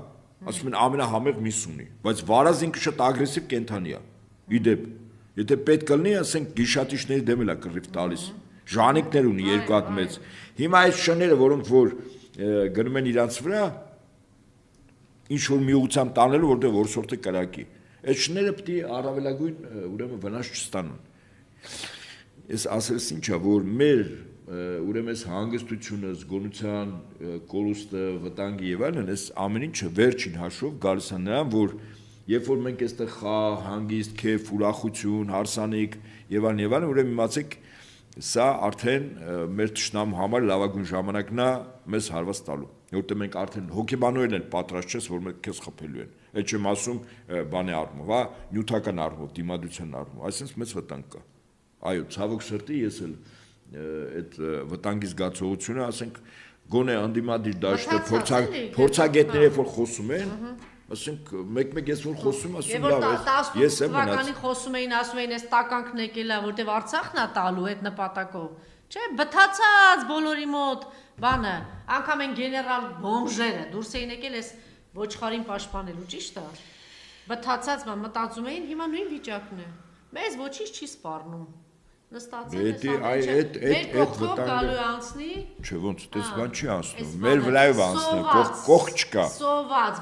ասում են ամենահամեղ միս ունի, բայց վարազ ինքը շատ ագրեսիվ կենթանի է։ Իդեպ, եթե պետք կլինի, ասենք գիշատիչների դեմ էլ է կռիվ տալիս։ Ժանիկներ ունի երկու հատ մեծ։ Հիմա այս շները, որոնք որ գնում են իրանց վրա, ինչ որ միությամբ տանելու, որտեղ որսորդը կրակի։ Այդ շները պիտի առավելագույն ուրեմն վնաս չստանան։ Ես ասելս ինչա, որ մեր ուրեմն այս հանգստությունը, զգոնության, կորուստը, վտանգը եւ այլն, այս ամեն ինչը վերջին հաշվով գալիս է նրան, որ երբ որ մենք այստեղ խաղ, հանգիստ, քեֆ, ուրախություն, հարսանիք եւ այլն, ուրեմն իմացեք, սա արդեն մեր ճշնամու համար լավագույն ժամանակն է մեզ հարված տալու։ Որտեղ մենք արդեն հոգեբանորեն էլ պատրաստ չես, որ մենք քեզ խփելու են։ Այդ չեմ ասում բանի առումով, հա, նյութական առումով, դիմադրության առումով, այսինքն մեծ վտանգ կա։ Այո, ցավոք սրտի ես էլ այդ վտանգի զգացողությունը, ասենք, գոնե անդիմադիր դաշտը փորձագետները որ խոսում են, ասենք մեկ-մեկ ես որ խոսում ասում լավ է, ես եմ մնաց։ Խոսում էին, ասում էին, այս տականքն եկել է, որտեվ Արցախն է տալու այդ նպատակով։ Չէ, բթացած բոլորի մոտ բանը, անգամ են գեներալ բոմժերը դուրս էին եկել այս ոչխարին պաշտպանելու, ճիշտ է։ Բթացած մտածում էին, հիմա նույն վիճակն է։ Մեզ ոչինչ չի սպառնում։ Նստած են այդ վտանգը անցնի։ Չէ, ոնց դες բան չի անցնում։ Մեր վրայով անցնում, կող չկա։ Սոված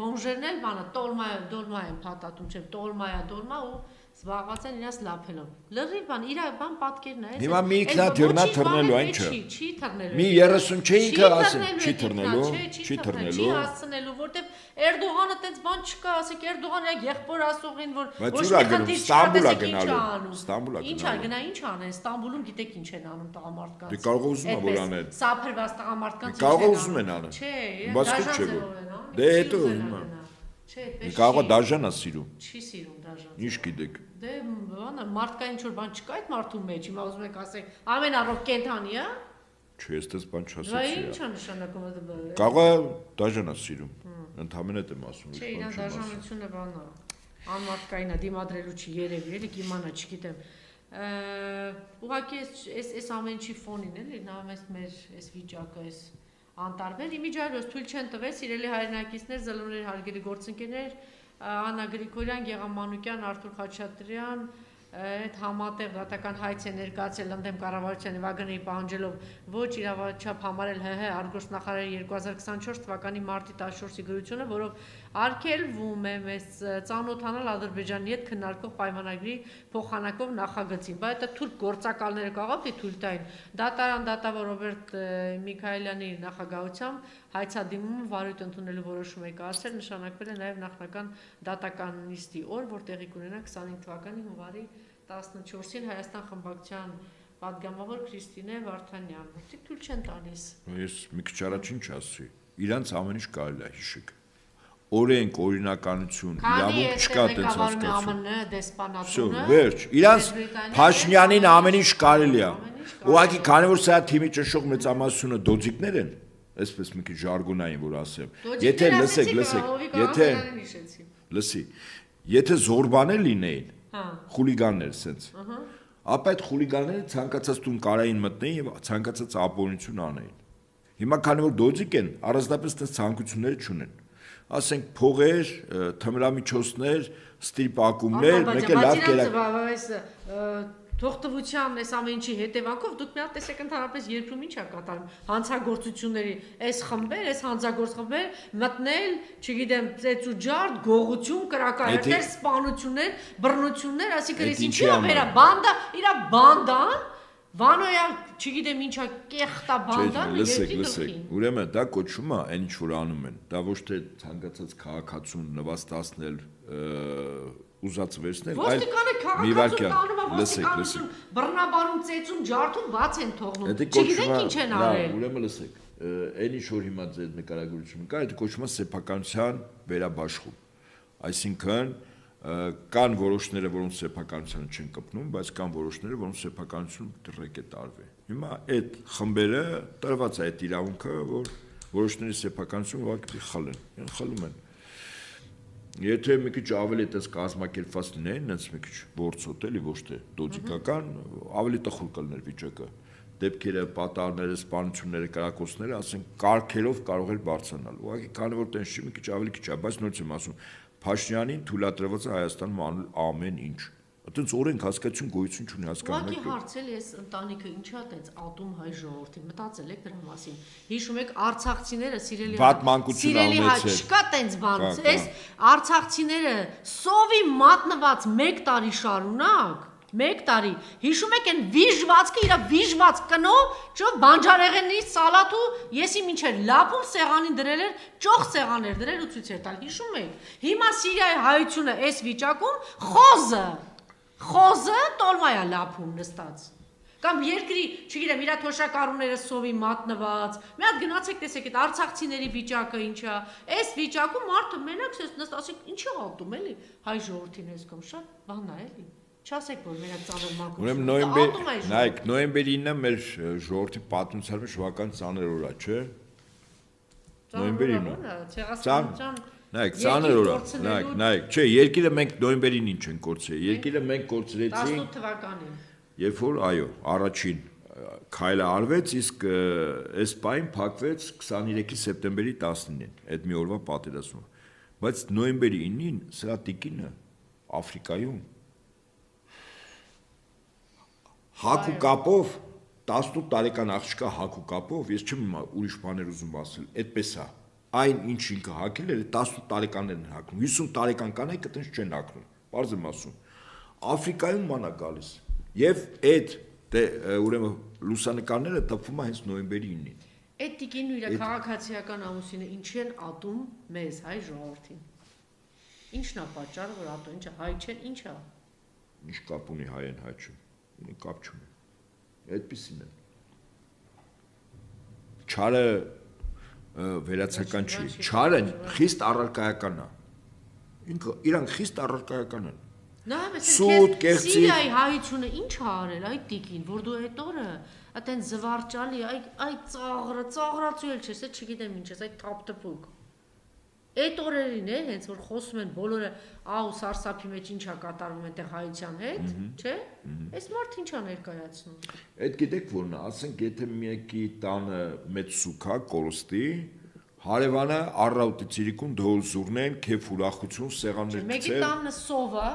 բոմժերն էլ բանը դոլմա են փաթաթում, չէ, դոլմա ու զբաղված են իրաց լափելով։ Լրիվ բան, իր բան պատկերն է։ Հիմա մի ինքնա դեռնա թռնելու այն չէ։ Չի թռնելու։ Մի 30 չէ ինքը ասել, չի թռնելու, չի թռնելու։ Չի հասցնելու, որտեվ Էրդողանը տենց բան չկա, ասեք Էրդողանը եղբոր ասողին, որ ոչ մի խնդիր չկա, Ինչ ա գնա, ինչ անեն, Ստամբուլում գիտեք ինչ են անում տղամարդկանց։ Դե կարող ուզում են որ անեն։ Սափրված տղամարդկանց կարող ուզում են անեն։ Չէ, դաժան։ Դե հետո հիմա։ Չէ, այդպես։ Կարող է դաժան է սիրում։ Չի սիրում դաժան։ Ինչ գիտեք։ Դե բանը մարդկային ինչ որ բան չկա այդ մարդու մեջ, հիմա ուզում եք ասեք, ամենառոք կենթանի է։ Չէ, այդպես բան չասեցի։ Դա ինչ է նշանակում դա։ Կարող է դաժան է սիրում։ Ընդհանրապես եմ ասում։ Չէ, իրան դաժանությունը բան է։ Անմարդկային է, դիմադրելու չի երևի, էլի կիմանա, չգիտեմ։ Ուղղակի այս ամեն ինչի ֆոնին էլի նա մեր այս վիճակը, այս անտարբեր իմիջայլոց թույլ չեն տվել սիրելի հայրենակիցներ, զլմներ, հարգելի գործընկերներ, Աննա Գրիգորյան, Գեգամ Մանուկյան, Արթուր Խաչատրյան, այդ համատեղ դատական հայց է ներկայացել ընդդեմ կառավարության Վագնի պահանջելով ոչ իրավաչափ համարել ՀՀ արգոսնախարարի 2024 թվականի մարտի 14-ի գրությունը, որով արգելվում է մեզ ծանոթանալ Ադրբեջանի հետ քննարկող պայմանագրի փոխանակով նախագծին, բայց դա թուրք գործակալները կարող է թույլ տային։ Դատարան դատավոր Ռոբերտ Միքայելյանի նախագահությամբ հայցադիմում վարույթ ընդունելու որոշում է կայացել, նշանակվել է նաև նախնական դատական նիստի օր, որ տեղի կունենա 25 թվականի հունվարի 14-ին Հայաստան խմբակցության պատգամավոր Քրիստինե Վարդանյան, որտեղ թույլ չեն տալիս։ Ես մի քիչ առաջ ինչ ասի, իրանց ամեն ինչ կարելի է հիշեք։ Օրենք, օրինականություն, իրավունք չկա այդպես հասկացում։ ԱՄՆ դեսպանատունը։ Վերջ, իրանց Փաշինյանին ամեն ինչ կարելի է։ Ուղղակի քանի որ սա թիմի ճնշող մեծամասնությունը դոձիկներ են, այսպես մի քիչ ժարգոնային որ ասեմ։ Եթե լսի, եթե զորբաներ լինեին, խուլիգաններ սենց։ Ապա այդ խուլիգանները ցանկացած տուն կարային մտնեին եւ ցանկացած ապօրինություն անեին։ Հիմա քանի որ դոձիկ են, առանձնապես այդպես ցանկությունները չունեն։ Ասենք փողեր, թմրամիջոցներ, ստիպակումներ, մեկը լավ կերակ թողտվության այս ամեն ինչի հետևանքով դուք մի հատ տեսեք ընդհանրապես երկրում ինչ է կատարում հանցագործությունների այս խմբեր, այս հանցագործ խմբեր մտնել, չգիտեմ, ծեծուջարդ, գողություն, կրակայերներ, սպանություններ, բռնություններ, այսինքն ես ինչի է վերա բանդա, իրա բանդան Վանոյա, չգիտեմ ինչա կեղտա բանդան, լսեք, ուրեմն դա կոչվում է այն ինչ որ անում են, դա ոչ թե ցանկացած քաղաքացուն նվաստացնել, ուզած վերցնել, այլ մի վարքյան, լսեք, բռնաբարում ծեծում, ջարդում բաց են թողնում, չգիտենք ինչ են արել։ Ուրեմն լսեք, այն ինչ որ հիմա ձեր նկարագրությունը կա, դա կոչվում է սեփականության վերաբաշխում, այսինքն կան որոշները, որոնց սեփականությունը չեն կպնում, բայց կան որոշները, որոնց սեփականություն դրեք է տարվի։ Հիմա այդ խմբերը տրված է այդ իրավունքը, որ որոշների սեփականություն ուղղակի խլեն, խլում են։ Եթե մի քիչ ավելի այդպես կազմակերպված լինեն, այնց մի քիչ որցոտ էլի, ոչ թե լոգիկական, ավելի տխուր կլներ վիճակը։ Դեպքերը, պատահարները, սպանությունները, կրակոցները, ասենք, կարգերով կարող էր բարձրանալ։ Ուղղակի քանի որ տենց չի, մի քիչ ավելի քիչ է, բայց նորից եմ ասում, Փաշինյանին թույլատրված է Հայաստանում անել ամեն ինչ։ Այդպես օրենք հասկացություն գոյություն չունի հասկանում եք։ Ուղղակի հարցել ես ընտանիքը ինչա տենց ատում հայ ժողովրդին, մտածել եք դրա մասին։ Հիշում եք արցախցիները սիրելի հայ չկա տենց բան։ Այս արցախցիները սովի մատնված 1 տարի շարունակ 1 տարի, հիշում եք այն վիժվածքը, իր վիժված կնո, բանջարեղենից սալաթու, եսի մինչեր լապում սեղանին դրել էր, ճոխ սեղան էր դրել ու ցույց էր տալ, հիշում եք։ Հիմա Սիրիայի հայությունը այս վիճակում խոզը տոլմայա լապում նստած։ Կամ երկրի, չգիտեմ, իր թոշակառուները սովի մատնված, մի հատ գնացեք տեսեք այդ արցախցիների վիճակը ինչա, այս վիճակում մարդը մենակ նստած ասեք ինչի ատում էլի, հայ ժողովրդին ես կոմ շատ բան է էլի։ Չասեք, որ մեր ծանր մանկություն։ Ուրեմն նայեք, նոյեմբերի 9-ը մեր ժողովրդի պատմության մեջ շվական ծանր օր է, չէ՞։ Նոյեմբերի 9-ը։ Նայեք, ծանր օր է։ Նայեք, չէ, երկիրը մենք նոյեմբերին ինչ ենք կորցրել։ Երկիրը մենք կորցրեցինք 18 թվականին։ Երբ որ, այո, առաջին քայլը արվեց, իսկ այս պահին փակվեց 23 սեպտեմբերի 19-ին, այդ մի օրվա պատերազմը։ Բայց նոյեմբերի 9-ին սրա տիկինը Աֆրիկայում հակու կապով 18 տարեկան աղջկա հակու կապով, ես չեմ ուրիշ բաներ ուզում ասել, այդպես է։ Այն ինչ ինքը հակել էր 18 տարեկաններն են հակնում, 50 տարեկան կանայք այդպես չեն հակնում։ Պարզ եմ ասում։ Աֆրիկայում ման է գալիս։ Եվ այդ ուրեմն լուսանկարները տպվում է հենց նոյեմբերի 9-ին։ Այդ տիկինն ու իր քաղաքացիական ամուսինը ինչ են ատում մեզ հայ ժողովրդին։ Ինչն է պատճառը, որ ատում, ինչա հայ չեն, ինչա։ Ինչ կապ ունի հայ են հայ չեն։ Կապ չունի։ Այդպիսին է։ Չարը վերացական չի։ Չարը խիստ առարկայական է։ Ինքը իրանք խիստ առարկայական են։ Սուտ, կեղծիք։ Սիրիայի հայությունը ինչ է արել այդ տիկին, որ դու այդ օրը այդեն զվարճալի, այդ ծաղրացու էլ չես, չգիտեմ ինչ ես, այդ թափթփուկ։ Այդ օրերին է, հենց որ խոսում են բոլորը ահ ու սարսափի մեջ ինչա կատարվում այնտեղ հայության հետ, չէ՞։ Այս մարդը ինչա ներկայացնում։ Այդ գիտեք որն է, ասենք եթե մեկի տանը մեծ սուքա կորստի, հարևանը առավոտի ցիրիկուն դոզուրնեն, քեֆ ուրախություն սեղաններ գցել։ Մեկի տանը սովա,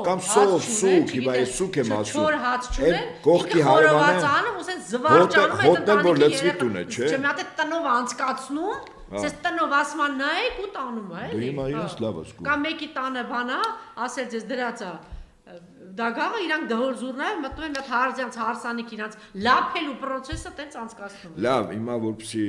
կամ սուկ, հիմա այս սուկ եմ ասում։ Չոր հաց չունեն, կողքի հարևանը անում, ուսեն զվարճանում է հոտել որ լցվի տուն է, չէ՞։ Չէ՞, մի հատ տնով անցկացնում, Սես տնով ասման նայեք ու տանում է, էլի։ Դու հիմա իրաց լավ ասում։ Կամ մեկի տանը բանա, ասել ձեզ դրածա դագաղը իրանք դհորզուրնայ մտնում են այդ հարցանց հարսանիք իրանց լափելու process-ը տենց անցկացնում են։ Լավ, հիմա որպեսի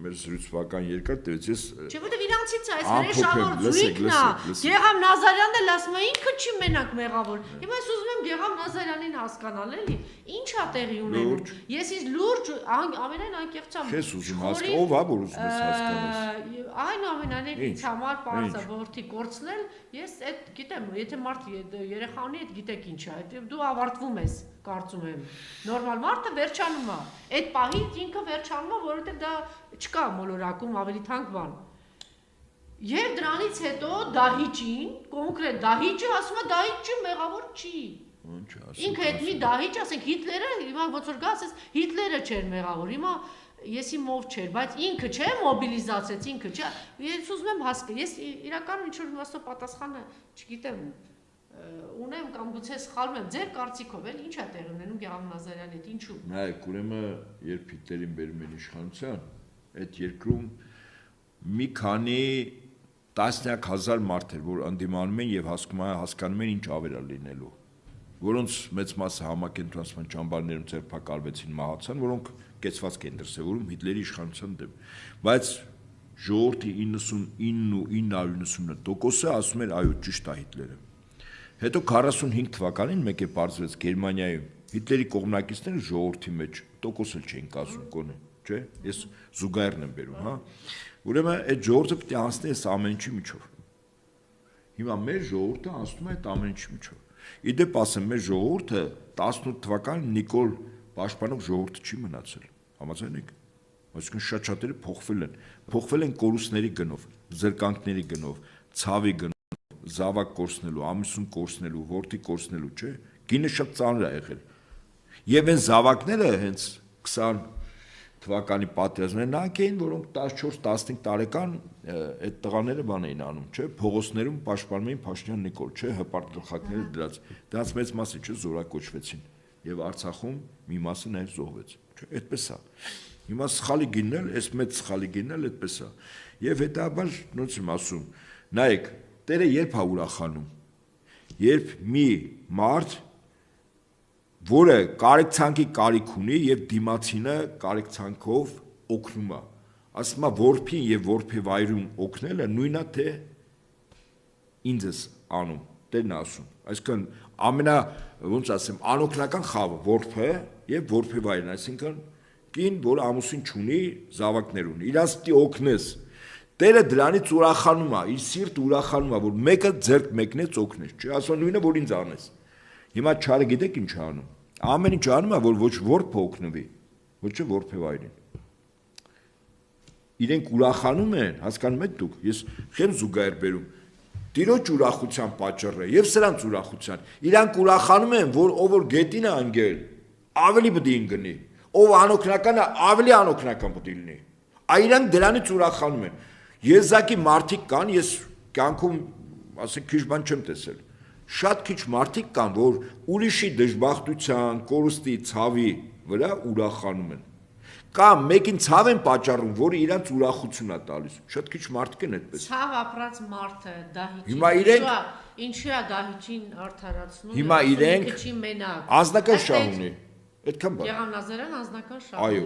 մեր զրուցվական երկար տևեց, ես Չէ, որտեվ իրանցից է, այս հրեշավոր զույգն է։ Գեգամ Նազարյանն էլ ասում է ինքը չի մենակ մեղավոր։ Հիմա ես ուզում եմ Գեգամ Նազարյանին հասկանալ, էլի։ Ինչ է տեղի ունենում։ Ես իս լուրջ ամենայն անկեղծամ։ Չես ուզում հասկանալ, ով է որ ուզում ես հասկանալ։ Այնուամենայնիվ ինձ համար բարձր որդի կորցնել, ես այդ գիտեմ, եթե մարդ երեխա ունի, այդ գիտեք ինչ է, դու ավարտվում ես, կարծում եմ։ Նորմալ մարդը վերջանում է։ Այդ պահից ինքը վերջանում է, որովհետև դա չկա մոլորակում ավելի թանկ բան։ Եվ դրանից հետո Դահիճին, կոնկրետ Դահիճը ասում է Դահիճը մեղավոր չի։ Ինքը այդ մի Դահիճ, ասենք Հիտլերը, հիմա ոնց որ գա, ասես Հիտլերը չէր մեղավոր, հիմա եսի մով չէր, բայց ինքը չէ մոբիլիզացեց, ինքը չէ։ Ես ուզում եմ հասկանալ, ես իրականում ինչ որ մասը պատասխանը, չգիտեմ, ունեմ կամ գուցե սխալվում եմ, ձեր կարծիքով էլ ինչ է տեղի ունենում Գեգամ Նազարյանի հետ, ինչու։ Նայեք, ուրեմն երբ Հիտլերին բերում են իշխանության, այդ երկրում մի քանի տասնյակ հազար մարդեր, որ ընդդիմանում են եւ հասկանում են ինչ ավեր է լինելու։ որոնց մեծ մասը համակենտրոնացման ճամբարներում ձերբակալվեցին, մահացան, որոնք կեցված են դրսևորում Հիտլերի իշխանության դեմ։ Բայց ժողովրդի 99.990%-ը ասում էր այո, ճիշտ է Հիտլերը։ Հետո 45 թվականին մեկ է պարզվեց Գերմանիայում Հիտլերի կողմնակիցները ժողովրդի մեջ տոկոս էլ չէին կազմում կոնե, չէ՞։ Ես զուգահեռն եմ բերում, հա։ Ուրեմն այդ ժողովուրդը պետք է անցնի այս ամեն ինչի միջով։ Հիմա մեր ժողովուրդը անցնում է այդ ամեն ինչի միջով։ Իդեպ ասեմ, մեր ժողովուրդը 18 թվականին Նիկոլ պաշտպանող ժողովուրդը չի մնացել։ Համաձայն եք։ Այսինքն շատ-շատերը փոխվել են կորուստների գնով, զրկանքների գնով, ցավի գնով, զավակ կորցնելու, ամուսին կորցնելու, որդի կորցնելու, չէ՞։ Գինը շատ ծանր է եղել։ Եվ այն զավակները հենց 20 թվականի պատերազմները նրանք էին, որոնք 14-15 տարեկան այդ տղաները բան էին անում, չէ՞, փողոցներում պաշտպանում էին Փաշինյան Նիկոլ, չէ՞, հպարտ գլխակները դրած։ Դրանց մեծ մասը չէ զորակոչվեցին եւ Արցախում մի մասը նաեւ զոհվեց, չէ՞, այդպես է։ Հիմա սխալի գինն էլ, այս մեծ սխալի գինն էլ այդպես է։ Եվ հետաբար ոնց եմ ասում, նայեք, Տերը երբ է ուրախանում, երբ մի մարդ, որը կարեկցանքի կարիք ունի եւ դիմացինը կարեկցանքով օգնում է, ասում է որփին եւ որփեվայրում օգնելը նույնն է թե ինձս անում, Տերն ասում, այսինքն ոնց ասեմ, անօգնական խավը որփը եւ որփեվայրն, այսինքն կին, որ ամուսին չունի, զավակներ ունի, իրանց պիտի օգնես։ Տերը դրանից ուրախանում է, իր սիրտը ուրախանում է, որ մեկը ձեռք մեկնեց օգնես, չէ՞, ասում նույնը որ ինձ անես։ Հիմա չարը գիտեք ինչ անում։ Ամեն ինչ անում է, որ ոչ որփը օգնվի, ոչ թե որփեվայրին։ Իրենք ուրախանում են, հասկանում եք դուք, ես չեմ զուգահեռ բերում։ Տիրոջ ուրախության պատճառը եւ սրանց ուրախության։ Իրանք ուրախանում են, որ ով որ գետին է անգել, ավելի պետք է ընկնի, ով անօգնական է, ավելի անօգնական պետք է լինի։ Իրանք դրանից ուրախանում են։ Եզակի մարդիկ կան, ես կյանքում, ասենք, քիչ բան չեմ տեսել։ Շատ քիչ մարդիկ կան, որ ուրիշի դժբախտության, կորուստի, ցավի վրա ուրախանում են։ Կամ մեկին ցավ են պատճառում, որը իրանց ուրախություն է տալիս։ Շատ քիչ մարդիկ են այդպես։ Ցավ ապրած մարդը դահիճին։ Հիմա իրենք ինչու է դահիճին արդարացնում։ Հիմա իրենք անձնական շահ ունի։ Այդքան բան։ Եղան Նազարյան անձնական շահ։ Այո,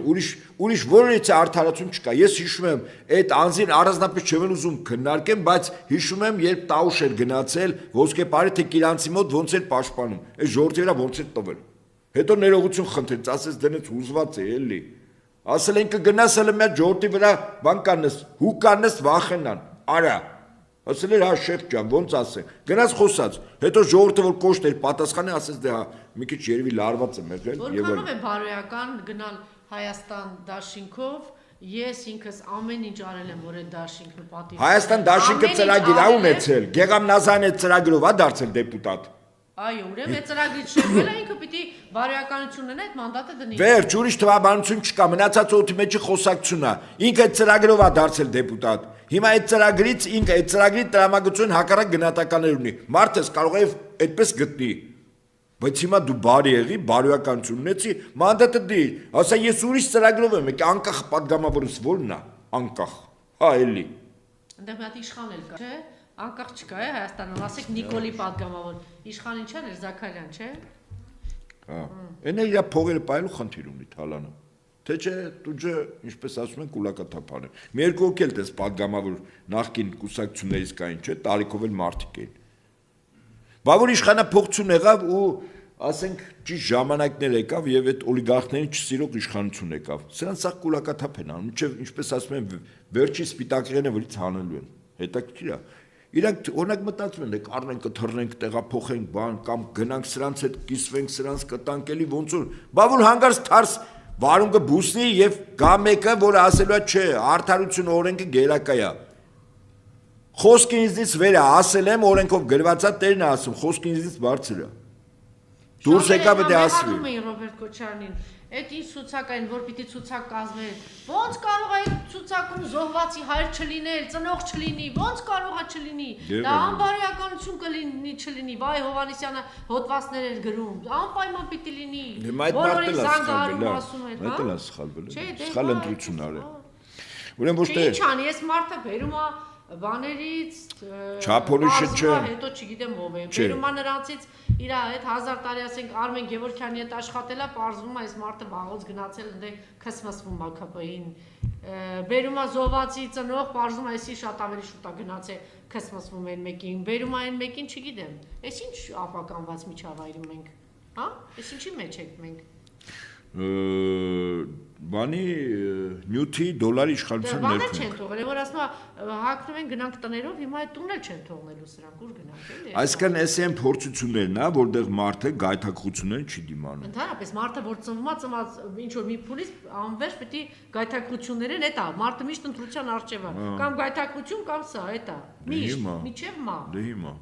ուրիշ որից արդարացում չկա։ Ես հիշում եմ, այդ անձին առանձնապես չեմ ուզում քննարկեմ, բայց հիշում եմ, երբ Տաուշ էր գնացել ոսկեպարի թե Կիրանցի մոտ ոնց էր պաշտպանում։ Այդ ժողովրդի վրա ոնց էր տվել։ Հետո ներողություն խնդրեց, ասեց դրանից հուզված է էլի։ Ասել են կգնաս հələ մի ժողովրդի վրա բան կանես, հու կանես վախենան։ Արա։ Ասել էր հա շեֆ ջան, ոնց ասեմ։ Գնաց խոսած։ Հետո ժողովուրդը որ կոշտեր պատասխանը ասեց դե հա մի քիչ երևի լարված եմ եղել եւ որքանով է բարոյական գնալ Հայաստան դաշինքով, ես ինքս ամեն ինչ արել եմ, որ այդ դաշինքը պատիվ։ Հայաստան դաշինքը ծրագիր ա ունեցել, Գեգամ Նազարյանը այդ ծրագրով ա դարձել դեպուտատ։ Այո, ուրեմն այդ ծրագրից շփվել է ինքը պիտի բարոյականություն ունենա, այդ մանդատը դնի։ Վերջ, ուրիշ թվաբանություն չկա, մնացած օդի մեջը խոսակցություն է։ Ինքը այդ ծրագրով ա դարձել դեպուտատ։ Հիմա այդ ծրագրից ինքը այդ ծրագրի տրամագծություն հակառակ գնահատականներ ունի։ Մարդը կարող է այդպես գտնի։ Բայց հիմա դու բարի եղի, բարոյականություն ունեցի, մանդատը դիր։ Ասա ես ուրիշ ծրագրով եմ, անկախ պատգամավորից ո՞րն է, անկախ։ Հա էլի։ Այնտեղ մի հատ իշխան էլ կա, չէ՞։ Անկախ չկա է Հայաստանում, ասեք Նիկոլի պատգամավոր, իշխանին չէ, Զաքարյան, չէ՞։ Հա։ Էնա իր փողերը պայելու խնդիր ունի Թալանը։ Թե չէ, դուջը, ինչպես ասում են, կուլակաթափան է։ Մի երկու օք էլ տես պատգամավոր նախկին կուսակցություններից կային, չէ՞, տարիքով էլ մարդիկ էին։ Բա որ իշխանափոխություն եղավ ու ասենք ճիշտ ժամանակներ եկավ եւ այդ օլիգարխներին չսիրող իշխանություն եկավ։ Սրանց սա կուլակաթափ են անում, մինչեւ ինչպես ասում են, վերջի սպիտակերենը որից հանելու են։ Հետաքրքիր է։ Իրանք օրինակ մտածում են, կառնենք, կթռնենք, տեղափոխենք բան կամ գնանք սրանց հետ կիսվենք, սրանց կտանք էլի ոնց որ։ Բա որ հանգարց թարս վարունգը բուսնի եւ գա մեկը, որ ասելու է, չէ, արդարություն օրենքը գերակա է։ Խոսքին ինձից վեր է, ասել եմ օրենքով գրված է, Տերն է ասում, խոսքին ինձից բարձր է։ Դուրս եկա պետք է ասվի։ Ռոբերտ Քոչարյանին, այդ ինչ ցուցակային, որ պիտի ցուցակ կազմել, ո՞նց կարող է այդ ցուցակում զոհվածի հայր չլինել, ծնող չլինի, ո՞նց կարող է չլինի։ Դա անբարոյականություն կլինի, չլինի։ Վայ Հովհաննիսյանը հոդվածներ էր գրում, անպայման պիտի լինի։ Բոլորին զանգահարում ասում էր, հա։ Այդ էլ է սխալվել։ Սխալ ընտրություն արել։ Ուրեմն ոչ թե Ինչ անի, ես մարդը բերում է բաներից Չափորոշը չէ։ Հետո չգիտեմ ով է։ Բերում է նրանցից իր այդ 1000 տարի ասենք Արմեն Գևորգյանի հետ աշխատելա, պարզվում է այս մարդը վաղուց գնացել ընդ քսմսվում է ԿՊ-ին։ Բերում է զովացի ծնող, պարզվում է էսի շատ ավելի շուտ է գնացել քսմսվում այն մեկին։ Բերում է այն մեկին, չգիտեմ։ Էս ինչ ապականված միջավայրում ենք, հա? Էս ինչի մեջ եք մենք։ Բանի նյութի դոլարի իշխանության ներքո։ ներքո։ Չեն թողել, որ ասում է հակնում են գնանք տներով, հիմա այդ տունն էլ չեն թողնելու սրանք, ուր գնանք էլի։ Այսինքն էս են փորձություններն է, որտեղ մարդը գայթակղություններին չի դիմանում։ Ընդհանրապես մարդը որ ծնված ինչ որ մի փուլից անվերջ պետք է գայթակղություններ են, էտա մարդը միշտ ընտրության առջև է, կամ գայթակղություն կամ սա, էտա։ Միշտ, միջև մա։ Դե հիմա։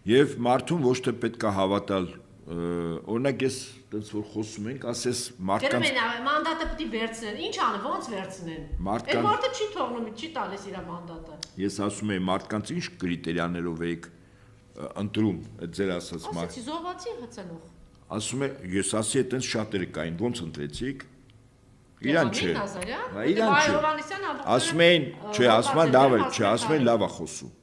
Եվ մարդուն ոչ թե պետք է հավատալ օրինակ ես դից որ խոսում ենք, ասես մարդկանց մանդատը պետք է վերցնեն։ Ինչ անը, ոնց վերցնեն։ Այդ մարդը չի թողնում, չի տալիս իր մանդատը։ Ես ասում եմ մարդկանց ինչ կրիտերիաներով եք ընտրում, այդ ձեր ասած մարդ։ Ասեցի զովացի հծանող։ Ասում է, ես ասի այտենց շատերը կային, ոնց ընտրեցիք։ Իրան չէ։ Իրան չէ։ Ասում էին, չէ, ասում են լավ է, չէ, ասում են լավ է խոսում։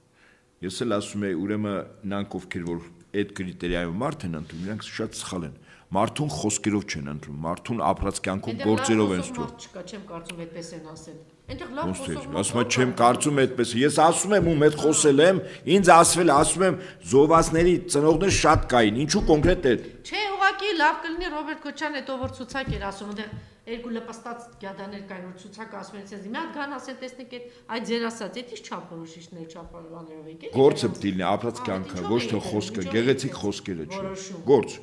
Ես էլ ասում եմ, ուրեմն նրանք ովքեր որ այդ կրիտերիայով մարդ են ընտրում, նրանք շատ սխալ են։ Մարդուն խոսքերով չեն ընտրում, մարդուն ապրած կյանքում գործերով են ընտրում։ Չկա, չեմ կարծում այդպես են ասել։ Այնտեղ լավ խոսող ասում եմ, չեմ կարծում այդպես։ Ես ասում եմ ում հետ խոսել եմ, ինձ ասվել, ասում եմ, զովասների ծնողներ շատ կային, ինչու կոնկրետ այդ։ Չէ, ուղղակի լավ կլինի Ռոբերտ Քոչարյանը այդ ով որ ցուցակ էր ասում, այնտեղ երկու լպստած գյադաներ կային, որ ցուցակը ասում են, ասես մի հատ գան ասեն, տեսնեք այդ ձեր ասած, այդ ի՞նչ չափորոշիչներ չափաններով եք էլի։ Գործը պետք է լինի, ապրած կյանքը, ոչ թե խոսքը, գեղեցիկ խոսքերը չէ։ Գործ։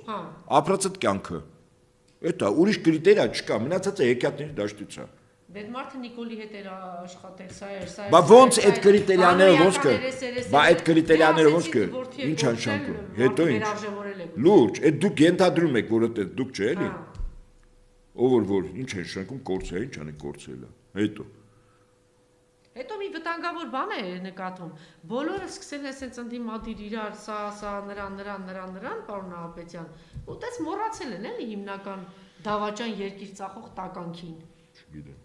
Ապրած այդ կյանքը։ Էտա ուրիշ կրիտերիա չկա, մնացածը հեքիաթների դաշտից է։ Դե մարդը Նիկոլի հետ էր աշխատել, սա էր, սա էր։ Բա ոնց այդ կրիտերիաները ոնց կա։ Բա այդ կրիտերիաները ոնց կա։ Ինչ անշանքում։ Հետո ինչ։ Լուրջ, այդ դուք ենթադրում եք, որ այդ դուք չէ էլի։ Ով որ ինչ են շնորհքում կորցել, ինչ անի կորցելը։ Հետո մի վտանգավոր բան է նկատվում։ Բոլորը սկսել են ասենց ընդդիմադիր իրար, սա, նրան, պարոն Նահապետյան։ Ու դες մոռացել են էլի հիմնական դավաճան երկիր ծախող տականքին։ Չգիտեմ։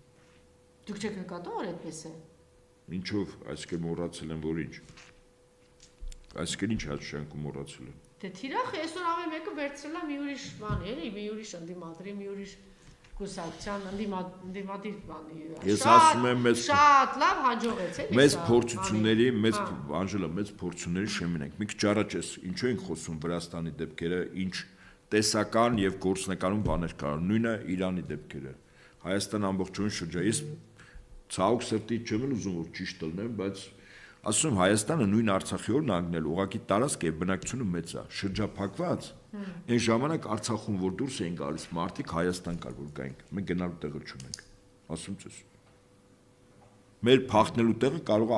Դուք չեք նկատում, որ այդպես է։ Ինչով, այսինքն մոռացել են, որ ինչ։ Այսինքն ինչ հաշշանքում մոռացել են։ Դե թիրախը այսօր ամեն մեկը վերցրել է մի ուրիշ բան, էլի, մի ուրիշ ընդդիմադրի, մի ուրիշ կուսակցության ընդդիմադիր բանի։ Ես ասում եմ մեծ շատ լավ հաջողեց էլի։ Մեծ փորձությունների, Անժելա, մեծ փորձությունների շեմին ենք։ Մի քիչ առաջ էս ինչու ենք խոսում Վրաստանի դեպքերը, ինչ տեսական եւ գործնականում բաներ կար, նույնը Իրանի դեպքերը։ Հայաստան ամբողջովին շրջա։ Ես ցավոք սրտի չեմ ուզում որ ճիշտ լինեմ, բայց ասում եմ Հայաստանը նույն Արցախի օրն անգնել, ուղղակի տարածք է, բնակչությունը մեծ է, շրջափակված։ Այն ժամանակ Արցախում որ դուրս էին գալիս մարդիկ Հայաստան կար որ գայինք, մենք գնալու տեղը չունենք։ Ասում ես։ Մեր փախնելու տեղը կարող է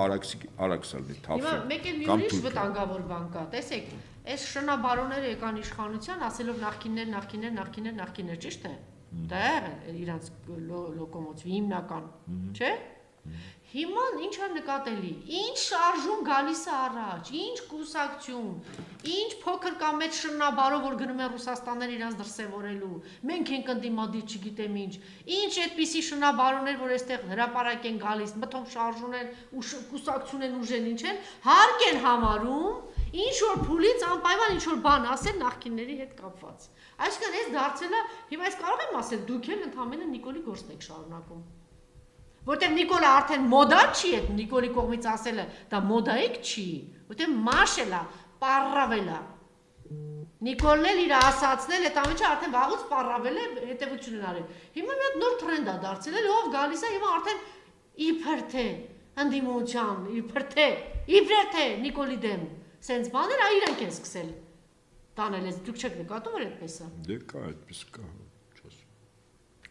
Արաքսա լինի, Թավշյա։ Հիմա մեկ էլ մի ուրիշ վտանգավոր բան կա, տեսեք, այս շնաբարոնները եկան իշխանության, ասելով նախկիններ, ճիշտ է։ Դա է իրանց լոկոմոտիվի հիմնական, չէ՞։ Հիմա ինչ է նկատելի, ինչ շարժում գալիս է առաջ, ինչ կուսակցություն, ինչ փոքր կամ մեծ շնաբարով որ գնում են Ռուսաստաններ իրանց դրսևորելու, մենք ենք ընդդիմադիր չգիտեմ ինչ այդպիսի շնաբարոներ, որ այստեղ հրապարակ են գալիս, մտում շարժուն են, կուսակցություն են ուժեն ինչ են, հարկ են համարում, ինչ որ փուլից անպայման ինչ որ բան ասել նախկինների հետ կապված։ Այսինքն այս դարձել է, հիմա ես կարող եմ ասել, դուք էլ ընդհանրապես Նիկոլի գործն եք շարունակում։ Որտեղ Նիկոլը արդեն մոդա չի, այդ Նիկոլի կողմից ասելը, դա մոդայիկ չի, որտեղ մաշել է, պարրավել է։ Նիկոլն էլ իր ասածնել, այդ ամենը արդեն վաղուց պարրավել է, հետևություն են արել։ Հիմա մի հատ նոր տրենդ է դարձել, էլ ով գալիս է, հիմա արդեն իբր թե ընդդիմության, իբր թե Նիկոլի դեմ, սենց բաներ իրանք են սկսել։ Տանել ես, դուք չեք նկատում որ այդպես է։ Դե կա, այդպես կա, չասում։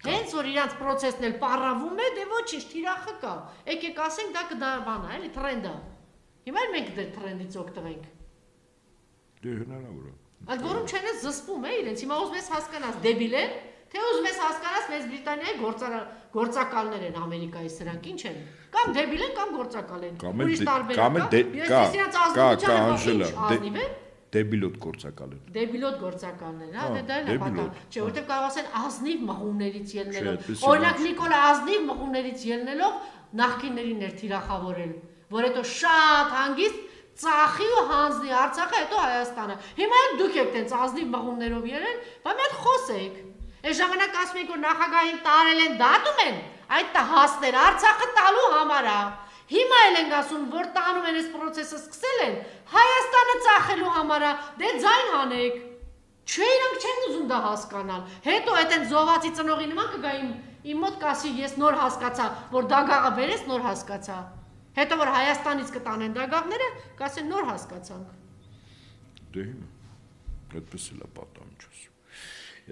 Հենց որ իրանց պրոցեսն էլ պարավում է, դե ոչինչ, թիրախը կա։ Եկեք ասենք դա կդա բան է, էլի տրենդ է։ Հիմա մենք դե տրենդից օգտվենք։ Դե հնարավոր է։ Այդ որում չեն զսպում է իրենց։ Հիմա ուզում ես հասկանաս դեբիլ են, թե ուզում ես հասկանաս Մեծ Բրիտանիայի գործակալներ են Ամերիկայի սրանք, ինչ են։ Կամ դեբիլ են, կամ գործակալ են։ Ուրիշ տարբերակ կա։ Անժելա, դեբիլոտ գործակալ են։ Դեբիլոտ գործակալներ, հա, դե դա էլ է պատահ։ Չէ, որտեղ կարող ասեն ազնիվ մղումներից ելնելով։ Օրինակ Նիկոլը ազնիվ մղումներից ելնելով նախկիններին էր թիրախավորել, որ հետո շատ հանգիստ ծախի ու հանձնի Արցախը, հետո Հայաստանը։ Հիմա էլ դուք եք տենց ազնիվ մղումներով ելել, բայց մի հատ խոսեք։ Այս ժամանակ ասում եք, որ նախագահին տարել են, դատում են այդ հասներ Արցախը տալու համար է։ Հիմա էլ ենք ասում, որ տանում են այս process-ը սկսել են, Հայաստանը ծախելու համար է, դե ձայն հանեք։ Չէ, իրանք չեն ուզում դա հասկանալ։ Հետո այդ են զոհվածի ծնողի նման կգա իմ մոտ կասի, ես նոր հասկացա, որ դագաղը բերես, նոր հասկացա։ Հետո որ Հայաստանից կտանեն դագաղները, կասեն նոր հասկացանք։ Դե հիմա, այդպես էլ է պատահում չես։